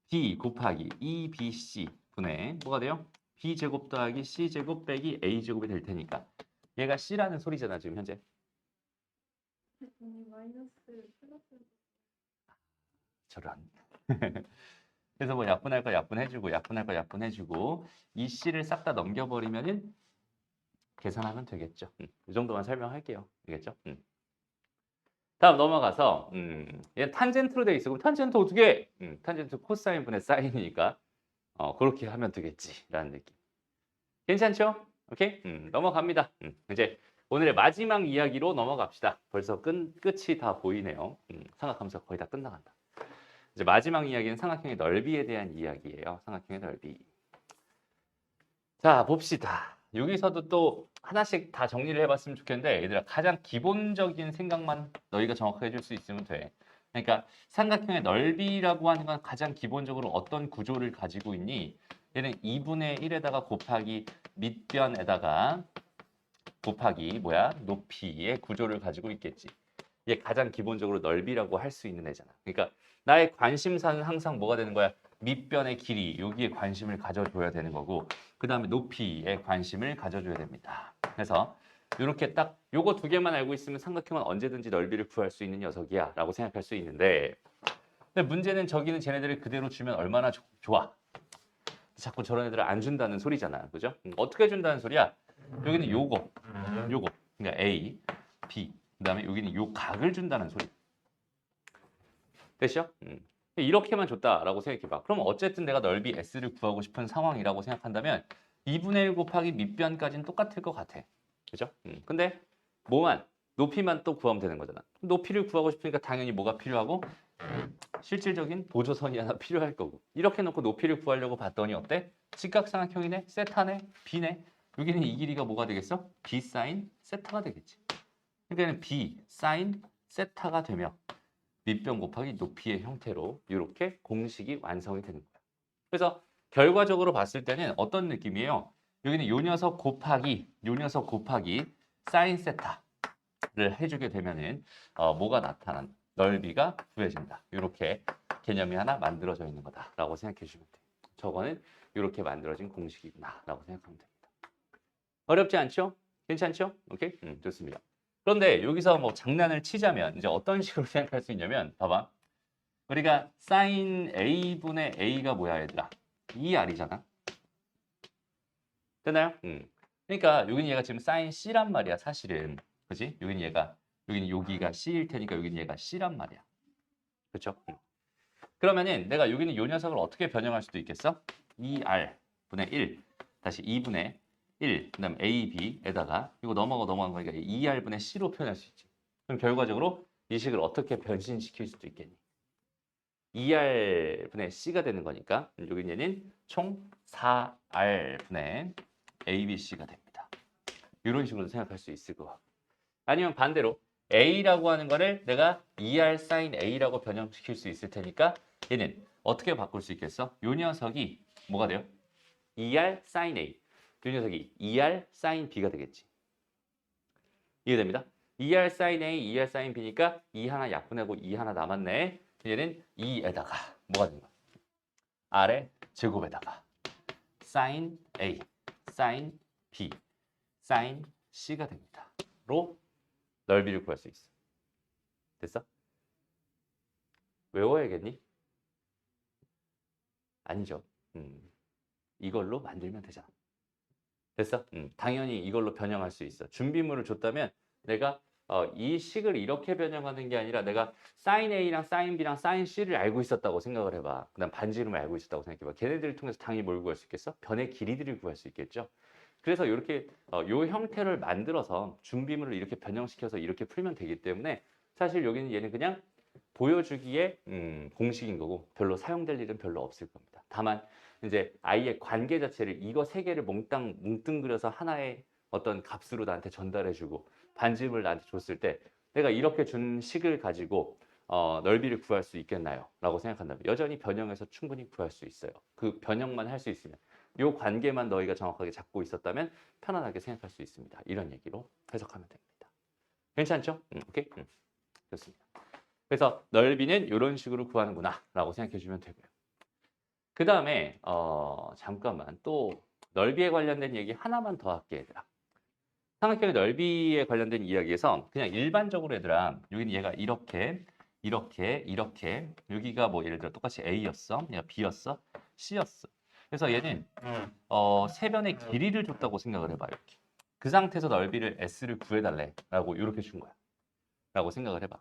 D 곱하기 2BC 분의 뭐가 돼요? B제곱 더하기 C제곱 빼기 A제곱이 될 테니까 얘가 C라는 소리잖아 지금 현재. 마이너스 플러스 저런. 그래서 뭐 약분할 거 약분해주고 약분할 거 약분해주고 이 C를 싹 다 넘겨버리면은 계산하면 되겠죠. 이 정도만 설명할게요. 알겠죠? 다음 넘어가서 얘 탄젠트로 돼 있어. 그럼 탄젠트 어떻게 해? 탄젠트 코사인 분의 사인이니까 그렇게 하면 되겠지라는 느낌. 괜찮죠? 오케이? 넘어갑니다. 이제 오늘의 마지막 이야기로 넘어갑시다. 벌써 끝이 다 보이네요. 삼각함수가 거의 다 끝나간다. 이제 마지막 이야기는 삼각형의 넓이에 대한 이야기예요. 삼각형의 넓이. 자, 봅시다. 여기서도 또 하나씩 다 정리를 해봤으면 좋겠는데 얘들아 가장 기본적인 생각만 너희가 정확하게 해줄 수 있으면 돼. 그러니까 삼각형의 넓이라고 하는 건 가장 기본적으로 어떤 구조를 가지고 있니? 얘는 2분의 1에다가 곱하기 밑변에다가 곱하기 높이의 구조를 가지고 있겠지. 이게 가장 기본적으로 넓이라고 할 수 있는 애잖아. 그러니까 나의 관심사는 항상 뭐가 되는 거야? 밑변의 길이, 여기에 관심을 가져줘야 되는 거고 그 다음에 높이에 관심을 가져줘야 됩니다. 그래서 이렇게 딱 요거 두 개만 알고 있으면 삼각형은 언제든지 넓이를 구할 수 있는 녀석이야 라고 생각할 수 있는데 근데 문제는 저기는 쟤네들을 그대로 주면 얼마나 좋아. 자꾸 저런 애들을 안 준다는 소리잖아. 그죠? 어떻게 준다는 소리야? 여기는 요거 그러니까 A, B 그 다음에 여기는 요 각을 준다는 소리. 됐죠? 이렇게만 줬다라고 생각해봐. 그럼 어쨌든 내가 넓이 S를 구하고 싶은 상황이라고 생각한다면 2분의 1 곱하기 밑변까지는 똑같을 것 같아. 그죠? 근데 뭐만 높이만 또 구하면 되는 거잖아. 높이를 구하고 싶으니까 당연히 뭐가 필요하고 실질적인 보조선이 하나 필요할 거고 이렇게 놓고 높이를 구하려고 봤더니 어때? 직각삼각형이네? 세타네? B네? 여기는 이 길이가 뭐가 되겠어? B 사인 세타가 되겠지. 그러니까 B 사인 세타가 되며 밑변 곱하기 높이의 형태로 이렇게 공식이 완성이 되는 거야. 그래서 결과적으로 봤을 때는 어떤 느낌이에요? 여기는 요 녀석 곱하기 사인 세타를 해주게 되면은 뭐가 나타난 넓이가 구해진다. 이렇게 개념이 하나 만들어져 있는 거다라고 생각해 주시면 돼요. 저거는 이렇게 만들어진 공식이구나라고 생각하면 됩니다. 어렵지 않죠? 괜찮죠? 오케이? 좋습니다. 그런데 여기서 뭐 장난을 치자면 이제 어떤 식으로 생각할 수 있냐면 봐봐. 우리가 사인 A분의 A가 뭐야 얘들아? 2R이잖아. 되나요? 그러니까 여기는 얘가 지금 사인 C란 말이야 사실은. 그지? 여기는 여기가 C일 테니까 여기는 얘가 C란 말이야. 그렇죠? 그러면은 내가 여기는 요 녀석을 어떻게 변형할 수도 있겠어? 2R분의 1 다시 2분의 1 그다음 AB에다가 이거 넘어간 거니까 2R분의 C로 표현할 수 있지. 그럼 결과적으로 이 식을 어떻게 변신시킬 수도 있겠니? 2R분의 C가 되는 거니까 여기 얘는 총 4R분의 ABC가 됩니다. 이런 식으로 생각할 수 있을 것 같고 아니면 반대로 A라고 하는 거를 내가 2R sin A라고 변형시킬 수 있을 테니까 얘는 어떻게 바꿀 수 있겠어? 요 녀석이 뭐가 돼요? 2R sin A 요 녀석이 2R sin B가 되겠지. 이해됩니다? 2R sin A, 2R sin B니까 2 하나 약분하고 2 하나 남았네. 얘는 2에다가 뭐가 되는 거야? R의 제곱에다가 sin A, sin B, sin C가 됩니다. 로 넓이를 구할 수 있어. 됐어? 외워야겠니? 아니죠. 이걸로 만들면 되잖아. 됐어? 당연히 이걸로 변형할 수 있어. 준비물을 줬다면 내가 이 식을 이렇게 변형하는 게 아니라 내가 sin A랑 sin B랑 sin C를 알고 있었다고 생각을 해봐. 그 다음 반지름을 알고 있었다고 생각해봐. 걔네들을 통해서 당연히 뭘 구할 수 있겠어? 변의 길이들을 구할 수 있겠죠. 그래서 이렇게 요 형태를 만들어서 준비물을 이렇게 변형시켜서 이렇게 풀면 되기 때문에 사실 여기는 얘는 그냥 보여주기에 공식인 거고 별로 사용될 일은 별로 없을 겁니다. 다만 이제 아이의 관계 자체를 이거 세 개를 몽땅 뭉뚱그려서 하나의 어떤 값으로 나한테 전달해주고 반지름을 나한테 줬을 때 내가 이렇게 준 식을 가지고 넓이를 구할 수 있겠나요? 라고 생각한다면 여전히 변형해서 충분히 구할 수 있어요. 그 변형만 할 수 있으면 이 관계만 너희가 정확하게 잡고 있었다면 편안하게 생각할 수 있습니다. 이런 얘기로 해석하면 됩니다. 괜찮죠? 오케이? 좋습니다. 그래서 넓이는 이런 식으로 구하는구나 라고 생각해 주면 되고요. 그 다음에 잠깐만 또 넓이에 관련된 얘기 하나만 더 할게 얘들아. 삼각형의 넓이에 관련된 이야기에서 그냥 일반적으로 얘들아 여기는 얘가 이렇게 여기가 뭐 예를 들어 똑같이 A였어, 얘가 B였어, C였어. 그래서 얘는 세 변의 길이를 줬다고 생각을 해봐 이렇게. 그 상태에서 넓이를 S를 구해달래라고 이렇게 준 거야. 라고 생각을 해봐.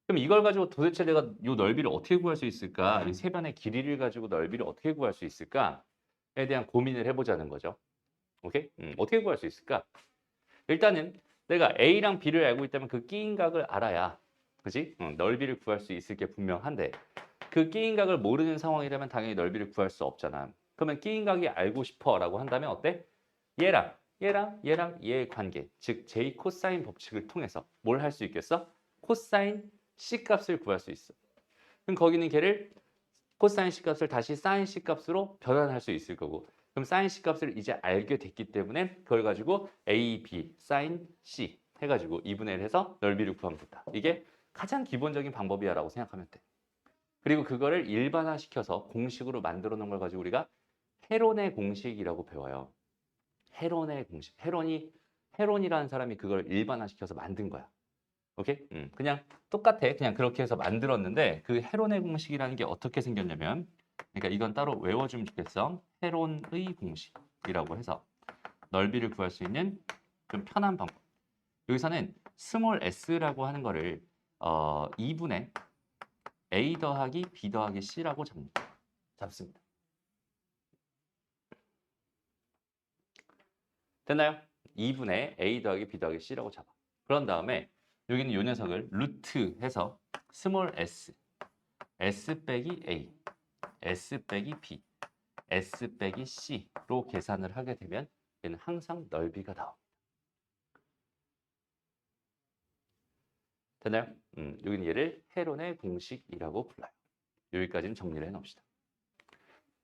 그럼 이걸 가지고 도대체 내가 이 넓이를 어떻게 구할 수 있을까? 이 세 변의 길이를 가지고 넓이를 어떻게 구할 수 있을까에 대한 고민을 해보자는 거죠. 오케이? 어떻게 구할 수 있을까? 일단은 내가 A랑 B를 알고 있다면 그 끼인 각을 알아야, 그지? 넓이를 구할 수 있을 게 분명한데 그 끼인 각을 모르는 상황이라면 당연히 넓이를 구할 수 없잖아. 그러면 끼인 각이 알고 싶어라고 한다면 어때? 얘랑 얘의 관계, 즉 J 코사인 법칙을 통해서 뭘 할 수 있겠어? 코사인 C 값을 구할 수 있어. 그럼 거기는 걔를 코사인 C 값을 다시 사인 C 값으로 변환할 수 있을 거고, 그럼 사인 C 값을 이제 알게 됐기 때문에 그걸 가지고 A, B, 사인 C 해가지고 2분의 1 해서 넓이를 구하면 된다. 이게 가장 기본적인 방법이야라고 생각하면 돼. 그리고 그거를 일반화시켜서 공식으로 만들어 놓은 걸 가지고 우리가 헤론의 공식이라고 배워요. 헤론의 공식. 헤론이라는 사람이 그걸 일반화시켜서 만든 거야. 오케이? 그냥 똑같아. 그냥 그렇게 해서 만들었는데 그 헤론의 공식이라는 게 어떻게 생겼냐면, 그러니까 이건 따로 외워주면 좋겠어. 헤론의 공식이라고 해서 넓이를 구할 수 있는 좀 편한 방법. 여기서는 스몰 s라고 하는 거를 2분의 a 더하기 b 더하기 c라고 잡습니다. 됐나요? 2분의 a 더하기 b 더하기 c라고 잡아. 그런 다음에 여기는 이 녀석을 루트 해서 스몰 s, s 빼기 a, s 빼기 b, s 빼기 c로 계산을 하게 되면 얘는 항상 넓이가 나옵니다. 됐나요? 여기는 얘를 헤론의 공식이라고 불러요. 여기까지는 정리를 해놓읍시다.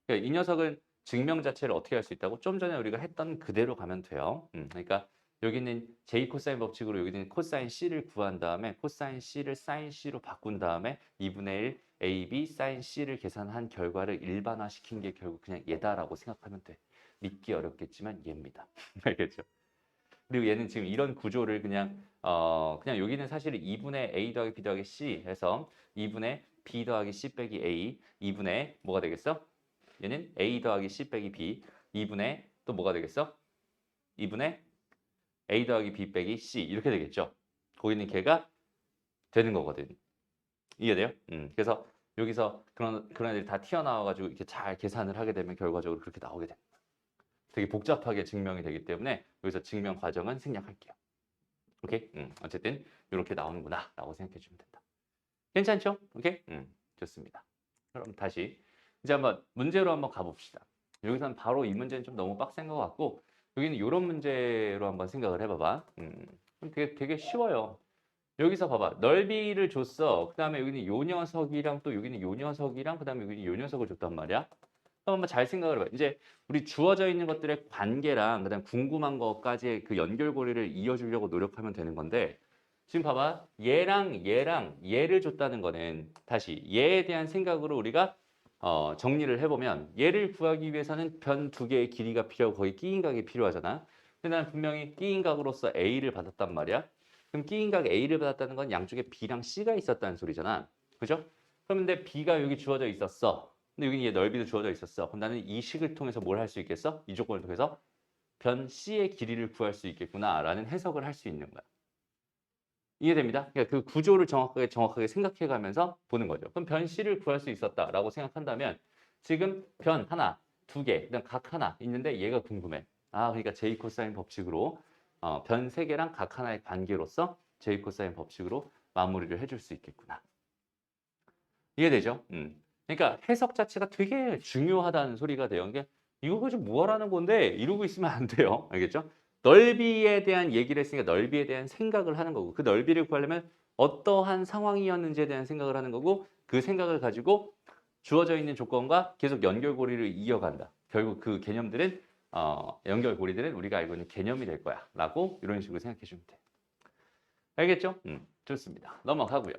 그러니까 이 녀석은 증명 자체를 어떻게 할 수 있다고? 좀 전에 우리가 했던 그대로 가면 돼요. 그러니까 여기는 J 코사인 법칙으로 여기는 코사인 C를 구한 다음에 코사인 C를 사인 C로 바꾼 다음에 2분의 1 AB 사인 C를 계산한 결과를 일반화시킨 게 결국 그냥 얘다라고 생각하면 돼. 믿기 어렵겠지만 얘입니다. 알겠죠? 그리고 얘는 지금 이런 구조를 그냥 여기는 사실 2분의 A 더하기 B 더하기 C 해서 2분의 B 더하기 C 빼기 A 2분의 뭐가 되겠어? 얘는 A 더하기 C 빼기 B 2분의 또 뭐가 되겠어? 2분의 A 더하기 B 빼기 C 이렇게 되겠죠. 거기는 걔가 되는 거거든. 이해돼요? 그래서 여기서 그런 애들이 다 튀어나와가지고 이렇게 잘 계산을 하게 되면 결과적으로 그렇게 나오게 됩니다. 되게 복잡하게 증명이 되기 때문에 여기서 증명 과정은 생략할게요. 오케이? 어쨌든 이렇게 나오는구나 라고 생각해 주면 된다. 괜찮죠? 오케이? 좋습니다. 그럼 다시 이제 한번 문제로 한번 가봅시다. 여기서는 바로 이 문제는 좀 너무 빡센 것 같고 여기는 이런 문제로 한번 생각을 해봐봐. 되게 쉬워요. 여기서 봐봐. 넓이를 줬어. 그 다음에 여기는 요 녀석이랑 또 여기는 요 녀석이랑 그 다음에 여기는 요 녀석을 줬단 말이야. 그럼 한번 잘 생각을 해봐. 이제 우리 주어져 있는 것들의 관계랑 그다음 궁금한 것까지의 그 연결고리를 이어주려고 노력하면 되는 건데 지금 봐봐. 얘랑 얘를 줬다는 거는 다시 얘에 대한 생각으로 우리가 정리를 해보면 얘를 구하기 위해서는 변 두 개의 길이가 필요하고 거기 끼인각이 필요하잖아. 근데 나는 분명히 끼인각으로서 A를 받았단 말이야. 그럼 끼인각 A를 받았다는 건 양쪽에 B랑 C가 있었다는 소리잖아. 그죠? 그런데 B가 여기 주어져 있었어. 근데 여기 얘 넓이도 주어져 있었어. 그럼 나는 이 식을 통해서 뭘 할 수 있겠어? 이 조건을 통해서 변 C의 길이를 구할 수 있겠구나라는 해석을 할 수 있는 거야. 이해됩니다? 그러니까 그 구조를 정확하게 생각해 가면서 보는 거죠. 그럼 변 C를 구할 수 있었다라고 생각한다면 지금 변 하나, 두 개, 그다음 각 하나 있는데 얘가 궁금해. 그러니까 J 코사인 법칙으로 변 세 개랑 각 하나의 관계로서 J 코사인 법칙으로 마무리를 해줄 수 있겠구나. 이해되죠? 그러니까 해석 자체가 되게 중요하다는 소리가 돼요. 이게 이거 가지고 뭐 하라는 건데 이러고 있으면 안 돼요. 알겠죠? 넓이에 대한 얘기를 했으니까 넓이에 대한 생각을 하는 거고 그 넓이를 구하려면 어떠한 상황이었는지에 대한 생각을 하는 거고 그 생각을 가지고 주어져 있는 조건과 계속 연결고리를 이어간다. 결국 그 개념들은 연결고리들은 우리가 알고 있는 개념이 될 거야. 라고 이런 식으로 생각해 주면 돼. 알겠죠? 좋습니다. 넘어가고요.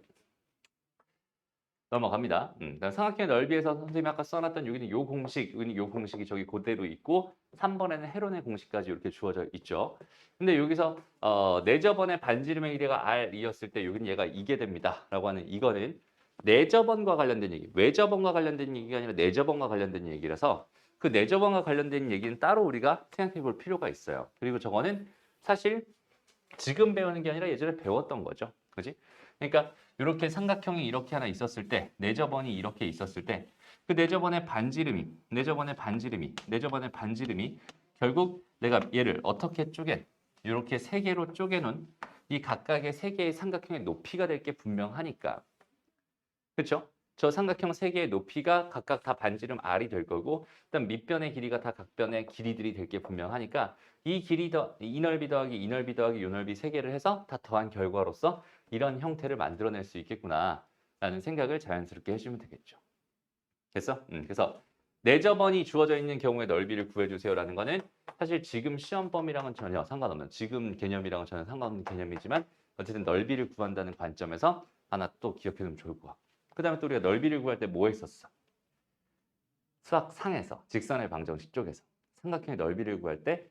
넘어갑니다. 그다음 삼각형의 넓이에서 선생님이 아까 써놨던 여기는 요 공식, 여기는 요 공식이 저기 그대로 있고 3번에는 헤론의 공식까지 이렇게 주어져 있죠. 근데 여기서 내저번의 반지름의 길이가 r이었을 때 여기는 얘가 이게 됩니다라고 하는 이거는 내저번과 관련된 얘기, 외저번과 관련된 얘기가 아니라 내저번과 관련된 얘기라서 그 내저번과 관련된 얘기는 따로 우리가 생각해 볼 필요가 있어요. 그리고 저거는 사실 지금 배우는 게 아니라 예전에 배웠던 거죠. 그지? 그러니까 이렇게 삼각형이 이렇게 하나 있었을 때, 내저번이 이렇게 있었을 때, 그 내저번의 반지름이 결국 내가 얘를 어떻게 이렇게 세 개로 쪼개놓은 이 각각의 세 개의 삼각형의 높이가 될 게 분명하니까. 그렇죠? 저 삼각형 세 개의 높이가 각각 다 반지름 r이 될 거고, 그다음 밑변의 길이가 다 각 변의 길이들이 될 게 분명하니까 이 넓이 더하기 이 넓이 더하기 요 넓이 세 개를 해서 다 더한 결과로서 이런 형태를 만들어낼 수 있겠구나라는 생각을 자연스럽게 해주면 되겠죠. 됐어? 그래서 내저번이 주어져 있는 경우에 넓이를 구해주세요라는 거는 사실 지금 시험 범위랑은 전혀 상관없는, 지금 개념이랑은 전혀 상관없는 개념이지만 어쨌든 넓이를 구한다는 관점에서 하나 또 기억해두면 좋을 것 같고. 그 다음에 또 우리가 넓이를 구할 때 뭐 했었어? 수학상에서, 직선의 방정식 쪽에서 삼각형의 넓이를 구할 때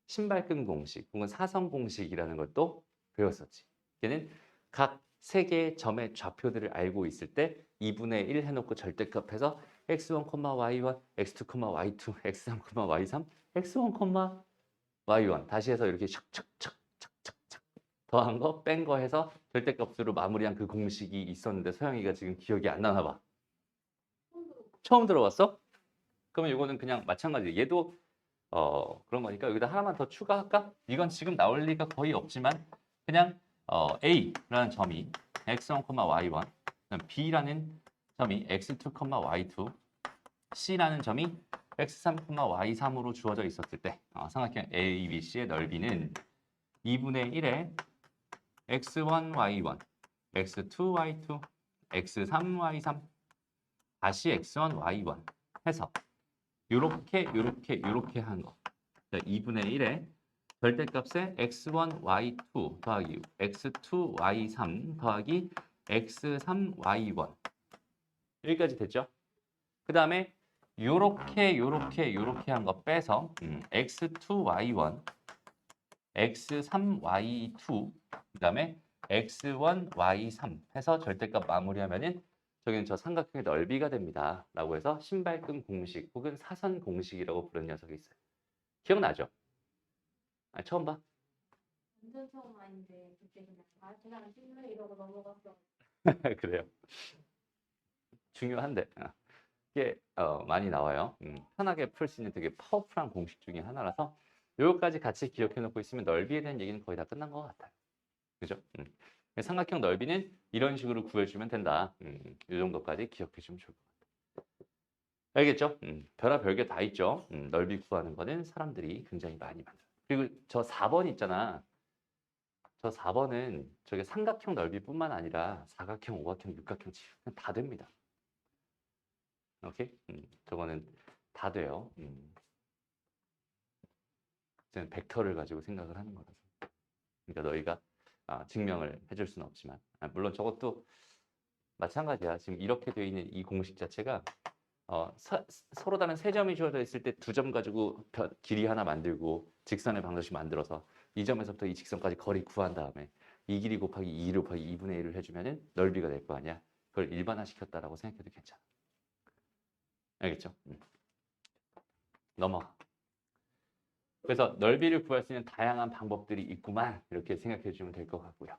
신발끈 공식 혹은 사선 공식이라는 것도 배웠었지. 걔는 각 세 개의 점의 좌표들을 알고 있을 때 2분의 1 해놓고 절대값해서 x1, y1, x2, y2, x3, y3, x1, y1 다시 해서 이렇게 촥촥촥촥촥 더한 거, 뺀 거 해서 절대값으로 마무리한 그 공식이 있었는데 서영이가 지금 기억이 안 나나 봐. 처음 들어봤어? 그러면 이거는 그냥 마찬가지. 얘도 그런 거니까 여기다 하나만 더 추가할까? 이건 지금 나올 리가 거의 없지만 그냥 A라는 점이 x1, y1, B라는 점이 x2, y2, C라는 점이 x3, y3으로 주어져 있었을 때 삼각형 ABC의 넓이는 2분의 1에 x1, y1, x2, y2, x3, y3, 다시 x1, y1 해서 요렇게 한 거. 2분의 1에 절대값에 x1, y2 더하기 x2, y3 더하기 x3, y1 여기까지 됐죠? 그 다음에 요렇게 한 거 빼서 x2, y1, x3, y2 그 다음에 x1, y3 해서 절대값 마무리하면은 저기는 저 삼각형의 넓이가 됩니다. 라고 해서 신발끈 공식 혹은 사선 공식이라고 부르는 녀석이 있어요. 기억나죠? 아, 처음 봐? 완전 처음 아닌데 그때 그냥 제가 찍는 이러고 넘어갔어. 그래요. 중요한데 이게 많이 나와요. 편하게 풀 수 있는 되게 파워풀한 공식 중에 하나라서 요거까지 같이 기억해 놓고 있으면 넓이에 대한 얘기는 거의 다 끝난 것 같아요. 그죠? 삼각형 넓이는 이런 식으로 구해주면 된다. 이 정도까지 기억해 주면 좋을 것 같아요. 알겠죠? 별의별 게 다 있죠. 넓이 구하는 거는 사람들이 굉장히 많이 만들어요. 그리고 저 4번 있잖아. 저 4번은 저게 삼각형 넓이뿐만 아니라 사각형, 오각형, 육각형, 칠각형 다 됩니다. 오케이? 저거는 다 돼요. 이제는 벡터를 가지고 생각을 하는 거라서. 그러니까 너희가 증명을 해줄 수는 없지만 물론 저것도 마찬가지야. 지금 이렇게 되어 있는 이 공식 자체가 서로 다른 세 점이 주어져 있을 때 두 점 가지고 길이 하나 만들고 직선의 방정식 만들어서 이 점에서부터 이 직선까지 거리 구한 다음에 이 길이 곱하기 2 곱하기 2분의 1을 해주면은 넓이가 될 거 아니야. 그걸 일반화시켰다라고 생각해도 괜찮아. 알겠죠? 넘어가. 그래서 넓이를 구할 수 있는 다양한 방법들이 있구만 이렇게 생각해 주시면 될 것 같고요.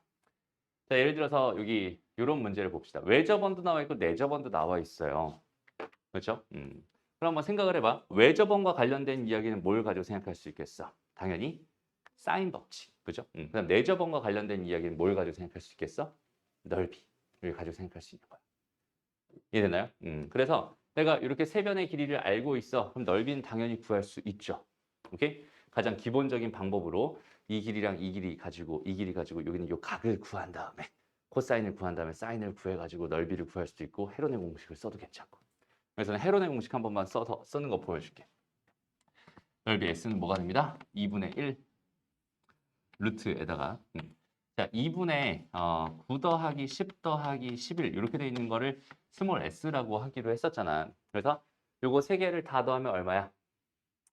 자, 예를 들어서 여기 이런 문제를 봅시다. 외접원도 나와 있고 내접원도 나와 있어요. 그렇죠? 그럼 한번 생각을 해봐. 외접원과 관련된 이야기는 뭘 가지고 생각할 수 있겠어? 당연히 사인 법칙, 그죠? 그다음 내접원과 관련된 이야기는 뭘 가지고 생각할 수 있겠어? 넓이를 가지고 생각할 수 있는 거야. 이해되나요? 그래서 내가 이렇게 세 변의 길이를 알고 있어. 그럼 넓이는 당연히 구할 수 있죠. 오케이? 가장 기본적인 방법으로 이 길이랑 이 길이 가지고 여기는 요 각을 구한 다음에 코사인을 구한 다음에 사인을 구해가지고 넓이를 구할 수도 있고 헤론의 공식을 써도 괜찮고. 그래서 헤론의 공식 한 번만 써서 쓰는 거 보여줄게. 넓이 S는 뭐가 됩니다? 2분의 1 루트에다가 자, 2분의 9 더하기 10 더하기 11 이렇게 돼 있는 거를 스몰 s라고 하기로 했었잖아. 그래서 요거 세 개를 다 더하면 얼마야?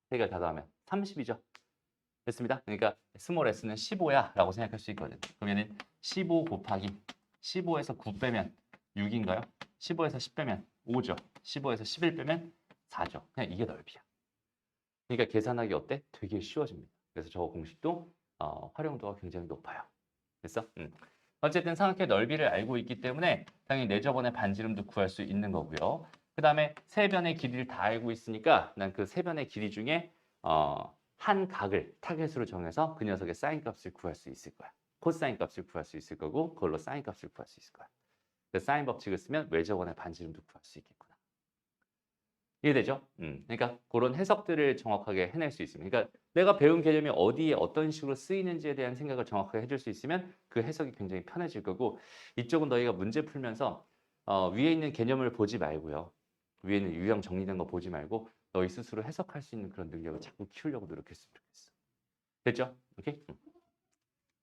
세 개를 다 더하면 30이죠. 됐습니다. 그러니까 스몰 s는 15야 라고 생각할 수 있거든. 그러면은 15 곱하기 15에서 9 빼면 6인가요? 15에서 10 빼면 5죠. 15에서 11 빼면 4죠. 그냥 이게 넓이야. 그러니까 계산하기 어때? 되게 쉬워집니다. 그래서 저 공식도 활용도가 굉장히 높아요. 됐어? 어쨌든 삼각형의 넓이를 알고 있기 때문에 당연히 내저번의 반지름도 구할 수 있는 거고요. 그 다음에 세 변의 길이를 다 알고 있으니까 난 그 세 변의 길이 중에 한 각을 타겟으로 정해서 그 녀석의 사인 값을 구할 수 있을 거야. 코사인 값을 구할 수 있을 거고 그걸로 사인 값을 구할 수 있을 거야. 그 사인 법칙을 쓰면 외저번의 반지름도 구할 수 있겠구나. 이해되죠? 그러니까 그런 해석들을 정확하게 해낼 수 있습니다. 그러니까 내가 배운 개념이 어디에 어떤 식으로 쓰이는지에 대한 생각을 정확하게 해줄 수 있으면 그 해석이 굉장히 편해질 거고 이쪽은 너희가 문제 풀면서 위에 있는 개념을 보지 말고요. 위에 있는 유형 정리된 거 보지 말고 너희 스스로 해석할 수 있는 그런 능력을 자꾸 키우려고 노력했으면 좋겠어. 됐죠? 오케이?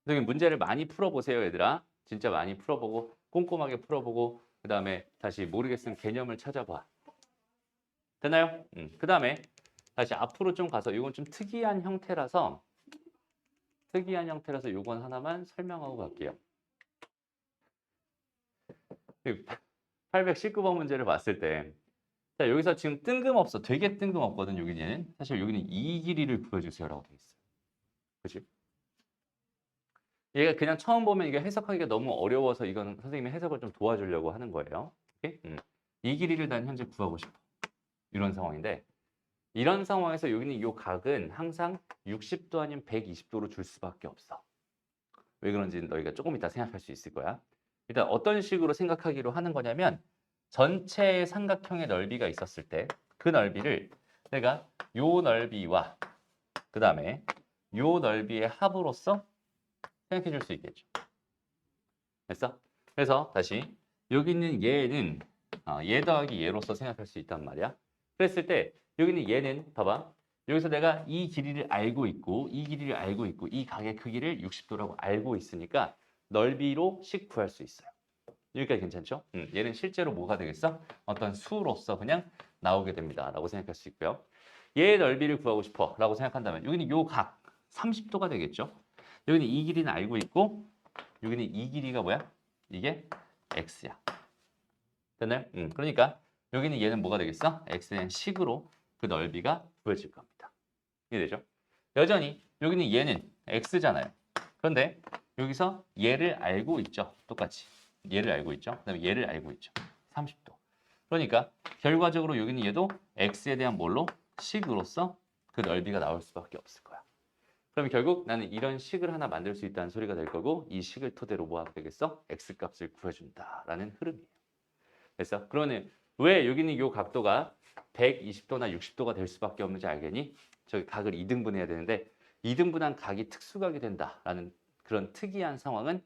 선생님 문제를 많이 풀어보세요, 얘들아. 진짜 많이 풀어보고 꼼꼼하게 풀어보고 그 다음에 다시 모르겠으면 개념을 찾아봐. 됐나요? 그 다음에 다시 앞으로 좀 가서 이건 좀 특이한 형태라서 이건 하나만 설명하고 갈게요. 819번 문제를 봤을 때 자, 여기서 지금 뜬금없어. 되게 뜬금없거든, 여기는. 사실 여기는 이 길이를 구해주세요라고 돼 있어요. 그치? 얘가 그냥 처음 보면 이게 해석하기가 너무 어려워서 이건 선생님이 해석을 좀 도와주려고 하는 거예요. 오케이? 이 길이를 난 현재 구하고 싶어. 이런 상황인데 이런 상황에서 여기는 이 각은 항상 60도 아니면 120도로 줄 수밖에 없어. 왜 그런지 너희가 조금 이따 생각할 수 있을 거야. 일단 어떤 식으로 생각하기로 하는 거냐면 전체 삼각형의 넓이가 있었을 때 그 넓이를 내가 요 넓이와 그 다음에 요 넓이의 합으로서 생각해 줄 수 있겠죠. 됐어? 그래서 다시 여기 있는 얘는 얘 더하기 얘로서 생각할 수 있단 말이야. 그랬을 때 여기는 얘는 봐봐. 여기서 내가 이 길이를 알고 있고 이 길이를 알고 있고 이 각의 크기를 60도라고 알고 있으니까 넓이로 식 구할 수 있어요. 여기까지 괜찮죠? 얘는 실제로 뭐가 되겠어? 어떤 수로서 그냥 나오게 됩니다. 라고 생각할 수 있고요. 얘의 넓이를 구하고 싶어 라고 생각한다면 여기는 요 각 30도가 되겠죠? 여기는 이 길이는 알고 있고 여기는 이 길이가 뭐야? 이게 x야. 됐나요? 그러니까 여기는 얘는 뭐가 되겠어? x는 식으로 그 넓이가 구해질 겁니다. 이해되죠? 여전히 여기는 얘는 x잖아요. 그런데 여기서 얘를 알고 있죠. 똑같이. 얘를 알고 있죠. 그다음에 얘를 알고 있죠. 30도. 그러니까 결과적으로 여기는 얘도 x에 대한 뭘로? 식으로서 그 넓이가 나올 수밖에 없을 거야. 그럼 결국 나는 이런 식을 하나 만들 수 있다는 소리가 될 거고 이 식을 토대로 뭐 하게 되겠어? x값을 구해준다라는 흐름이에요. 됐어? 그러면 왜 여기는 이 각도가 120도나 60도가 될 수밖에 없는지 알겠니? 저기 각을 2등분해야 되는데 2등분한 각이 특수각이 된다라는 그런 특이한 상황은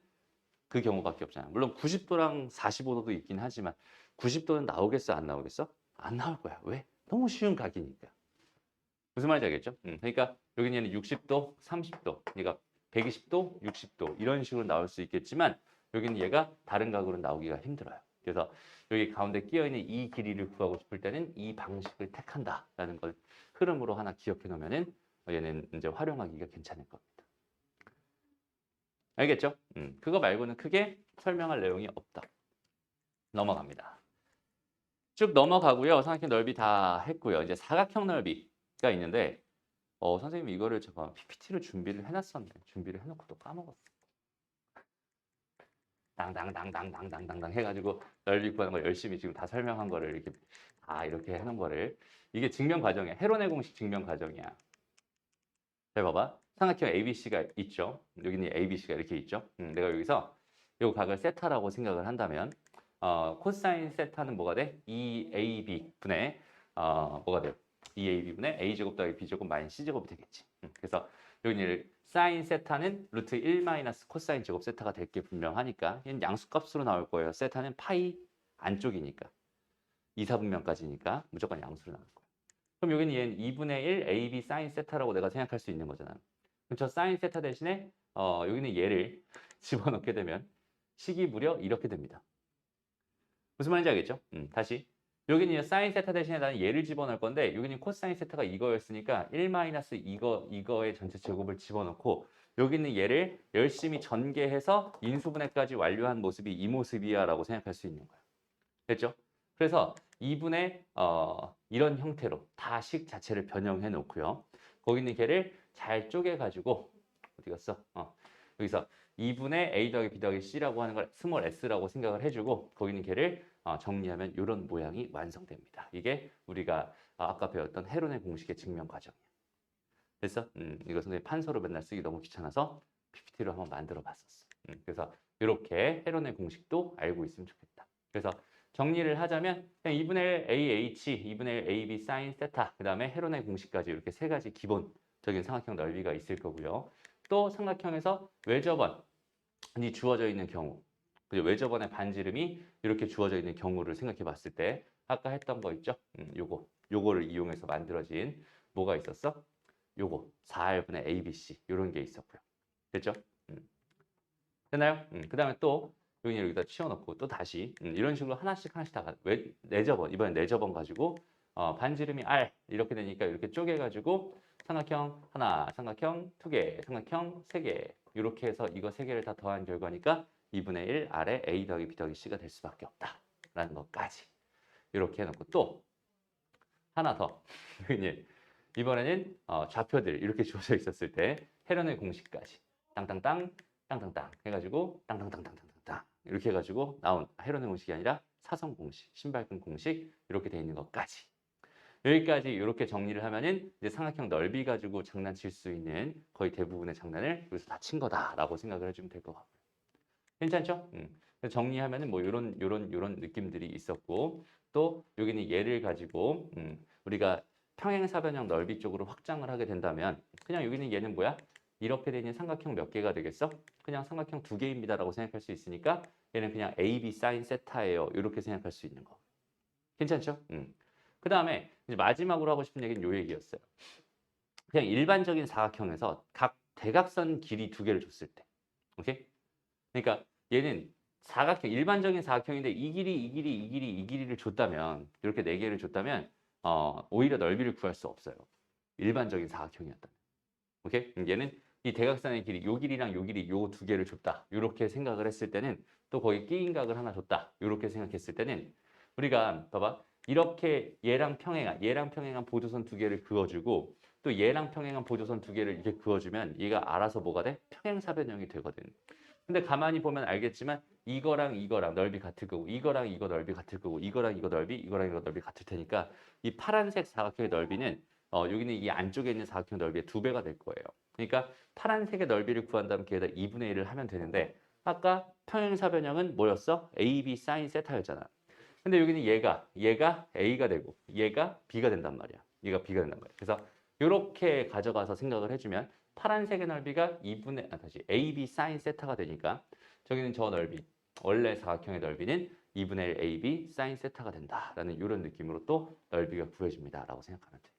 그 경우밖에 없잖아. 물론 90도랑 45도도 있긴 하지만 90도는 나오겠어? 안 나오겠어? 안 나올 거야. 왜? 너무 쉬운 각이니까. 무슨 말인지 알겠죠? 그러니까 여기는 60도, 30도, 그러니까 120도, 60도 이런 식으로 나올 수 있겠지만 여기는 얘가 다른 각으로 나오기가 힘들어요. 그래서 여기 가운데 끼어있는 이 길이를 구하고 싶을 때는 이 방식을 택한다라는 걸 흐름으로 하나 기억해 놓으면은 얘는 이제 활용하기가 괜찮을 겁니다. 알겠죠? 그거 말고는 크게 설명할 내용이 없다. 넘어갑니다. 쭉 넘어가고요. 삼각형 넓이 다 했고요. 이제 사각형 넓이가 있는데 선생님 이거를 잠깐 PPT를 준비를 해놨었네. 준비를 해놓고 또 까먹었어. 당당당당당당당당 해가지고 넓이 구하는 거 열심히 지금 다 설명한 거를 이렇게 다 이렇게 해놓은 거를 이게 증명 과정이야. 헤론의 공식 증명 과정이야. 잘 봐봐. 삼각형 ABC가 있죠. 여기는 ABC가 이렇게 있죠. 내가 여기서 이 각을 세타라고 생각을 한다면 코사인 세타는 뭐가 돼? 2AB 분의 뭐가 돼요? 2AB 분의 A제곱 더하기 B제곱 마이너스 C제곱이 되겠지. 그래서 여기는 사인 세타는 루트 1 마이너스 코사인 제곱 세타가 될 게 분명하니까 얘는 양수값으로 나올 거예요. 세타는 파이 안쪽이니까 2, 4분면까지니까 무조건 양수로 나올 거예요. 그럼 여기는 얘는 2분의 1 AB 사인 세타라고 내가 생각할 수 있는 거잖아. 그럼 저 사인 세타 대신에 여기는 얘를 집어넣게 되면 식이 무려 이렇게 됩니다. 무슨 말인지 알겠죠? 다시. 여기는 사인 세타 대신에 나는 얘를 집어넣을 건데 여기는 코사인 세타가 이거였으니까 1 마이너스 이거의 전체 제곱을 집어넣고 여기는 얘를 열심히 전개해서 인수분해까지 완료한 모습이 이 모습이야 라고 생각할 수 있는 거야. 됐죠? 그래서 2분의 이런 형태로 다 식 자체를 변형해 놓고요. 거기 있는 걔를 잘 쪼개 가지고 어디 갔어? 여기서 2분의 a 더하기 b 더하기 c라고 하는 걸 스몰 s라고 생각을 해주고 거기 있는 걔를 정리하면 이런 모양이 완성됩니다. 이게 우리가 아까 배웠던 헤론의 공식의 증명 과정이야. 됐어? 이거 선생님 판서로 맨날 쓰기 너무 귀찮아서 PPT로 한번 만들어 봤었어. 그래서 이렇게 헤론의 공식도 알고 있으면 좋겠다. 그래서 정리를 하자면 그냥 2분의 1 AH, 2분의 1 AB 사인 세타, 그 다음에 헤론의 공식까지 이렇게 세 가지 기본적인 삼각형 넓이가 있을 거고요. 또 삼각형에서 외접원이 주어져 있는 경우, 그리고 외접원의 반지름이 이렇게 주어져 있는 경우를 생각해 봤을 때 아까 했던 거 있죠? 요거를 이용해서 만들어진 뭐가 있었어? 요거 4R분의 ABC 이런 게 있었고요. 됐죠? 됐나요? 그 다음에 또 여기다 치워놓고 또 다시 이런 식으로 하나씩 다 내접원 이번엔 내접원 가지고 반지름이 R 이렇게 되니까 이렇게 쪼개가지고 삼각형 하나, 삼각형 두 개, 삼각형 세 개 이렇게 해서 이거 세 개를 다 더한 결과니까 2분의 1 R에 A 더하기 B 더하기 C가 될 수밖에 없다라는 것까지 이렇게 해놓고 또 하나 더 이번에는 좌표들 이렇게 주어져 있었을 때 헤런의 공식까지 땅땅땅 땅땅땅 해가지고 땅땅땅땅땅땅 이렇게 해가지고 나온 헤런의 공식이 아니라 사선 공식, 신발끈 공식 이렇게 돼 있는 것까지 여기까지 이렇게 정리를 하면은 이제 삼각형 넓이 가지고 장난칠 수 있는 거의 대부분의 장난을 여기서 다 친 거다라고 생각을 해주면 될 것 같고요. 괜찮죠? 정리하면은 뭐 이런 느낌들이 있었고 또 여기는 얘를 가지고 우리가 평행사변형 넓이 쪽으로 확장을 하게 된다면 그냥 여기는 얘는 뭐야? 이렇게 되는 삼각형 몇 개가 되겠어? 그냥 삼각형 두 개입니다라고 생각할 수 있으니까 얘는 그냥 AB 사인 세타예요. 이렇게 생각할 수 있는 거. 괜찮죠? 그 다음에 이제 마지막으로 하고 싶은 얘기는 요 얘기였어요. 그냥 일반적인 사각형에서 각 대각선 길이 두 개를 줬을 때. 오케이? 그러니까 얘는 사각형, 일반적인 사각형인데 이 길이를 줬다면 이렇게 네 개를 줬다면 오히려 넓이를 구할 수 없어요. 일반적인 사각형이었다면. 오케이? 얘는 이 대각선의 길이, 요 길이랑 요 길이 요 두 개를 줬다. 이렇게 생각을 했을 때는 또 거기 끼인 각을 하나 줬다. 이렇게 생각했을 때는 우리가 봐봐. 이렇게 얘랑 평행한 보조선 두 개를 그어주고 또 얘랑 평행한 보조선 두 개를 이렇게 그어주면 얘가 알아서 뭐가 돼? 평행사변형이 되거든. 근데 가만히 보면 알겠지만 이거랑 넓이 같을 거고 이거랑 이거 넓이 같을 거고 이거랑 이거 넓이 같을 테니까 이 파란색 사각형의 넓이는 여기는 이 안쪽에 있는 사각형 넓이의 2배가 될 거예요. 그러니까 파란색의 넓이를 구한다면 걔에다 2분의 1을 하면 되는데 아까 평행사변형은 뭐였어? AB 사인 세타였잖아. 근데 여기는 얘가 A가 되고 얘가 B가 된단 말이야. 얘가 B가 된단 말이야. 그래서 이렇게 가져가서 생각을 해주면 파란색의 넓이가 2분의 다시 AB 사인 세타가 되니까 저기는 저 넓이 원래 사각형의 넓이는 2분의 1 AB 사인 세타가 된다라는 이런 느낌으로 또 넓이가 구해집니다라고 생각하면 돼요.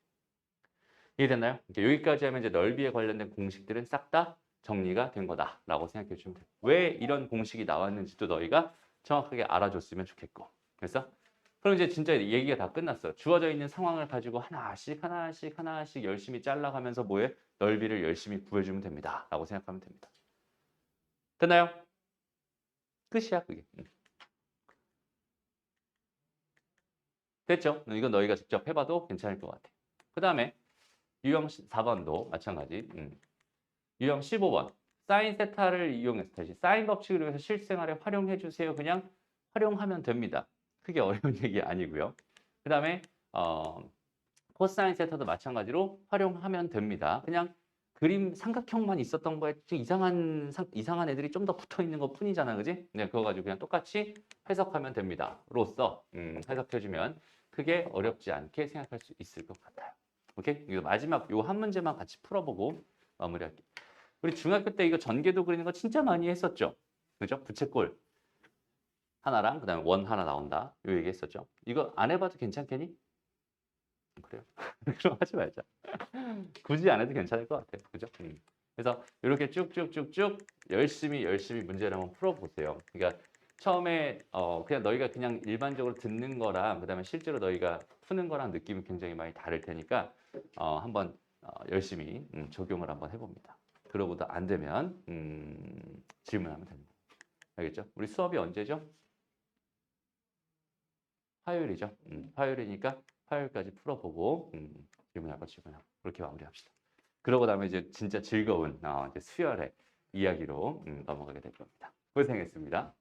이해됐나요? 여기까지 하면 이제 넓이에 관련된 공식들은 싹 다 정리가 된 거다라고 생각해 주시면 돼요. 왜 이런 공식이 나왔는지도 너희가 정확하게 알아줬으면 좋겠고. 그래서 그럼 이제 진짜 얘기가 다 끝났어. 주어져 있는 상황을 가지고 하나씩 열심히 잘라가면서 뭐해? 넓이를 열심히 구해주면 됩니다. 라고 생각하면 됩니다. 됐나요? 끝이야, 그게. 됐죠? 이건 너희가 직접 해봐도 괜찮을 것 같아. 그 다음에 유형 4번도 마찬가지. 유형 15번. 사인 세타를 이용해서 다시 사인 법칙을 이용해서 실생활에 활용해 주세요. 그냥 활용하면 됩니다. 크게 어려운 얘기 아니고요. 그 다음에 코사인 세타도 마찬가지로 활용하면 됩니다. 그냥 그림 삼각형만 있었던 거에 이상한 애들이 좀 더 붙어 있는 것 뿐이잖아, 그지? 네, 그거 가지고 그냥 똑같이 해석하면 됩니다. 로써 해석해주면 크게 어렵지 않게 생각할 수 있을 것 같아요. 오케이? 이거 마지막 요 한 문제만 같이 풀어보고 마무리할게요. 우리 중학교 때 이거 전개도 그리는 거 진짜 많이 했었죠? 그죠? 부채꼴 하나랑 그다음에 원 하나 나온다. 요 얘기 했었죠? 이거 안 해봐도 괜찮겠니? 그래요? 그럼 하지 말자. 굳이 안 해도 괜찮을 것 같아요. 그죠? 그래서 이렇게 쭉쭉쭉쭉 열심히 문제를 한번 풀어보세요. 그러니까 처음에 그냥 너희가 그냥 일반적으로 듣는 거랑 그다음에 실제로 너희가 푸는 거랑 느낌이 굉장히 많이 다를 테니까 한번 열심히 적용을 한번 해봅니다. 그러고도 안 되면 질문하면 됩니다. 알겠죠? 우리 수업이 언제죠? 화요일이죠. 화요일이니까 화요일까지 풀어보고 질문할 거 질문하고 그렇게 마무리합시다. 그러고 나면 이제 진짜 즐거운 이제 수열의 이야기로 넘어가게 될 겁니다. 고생했습니다.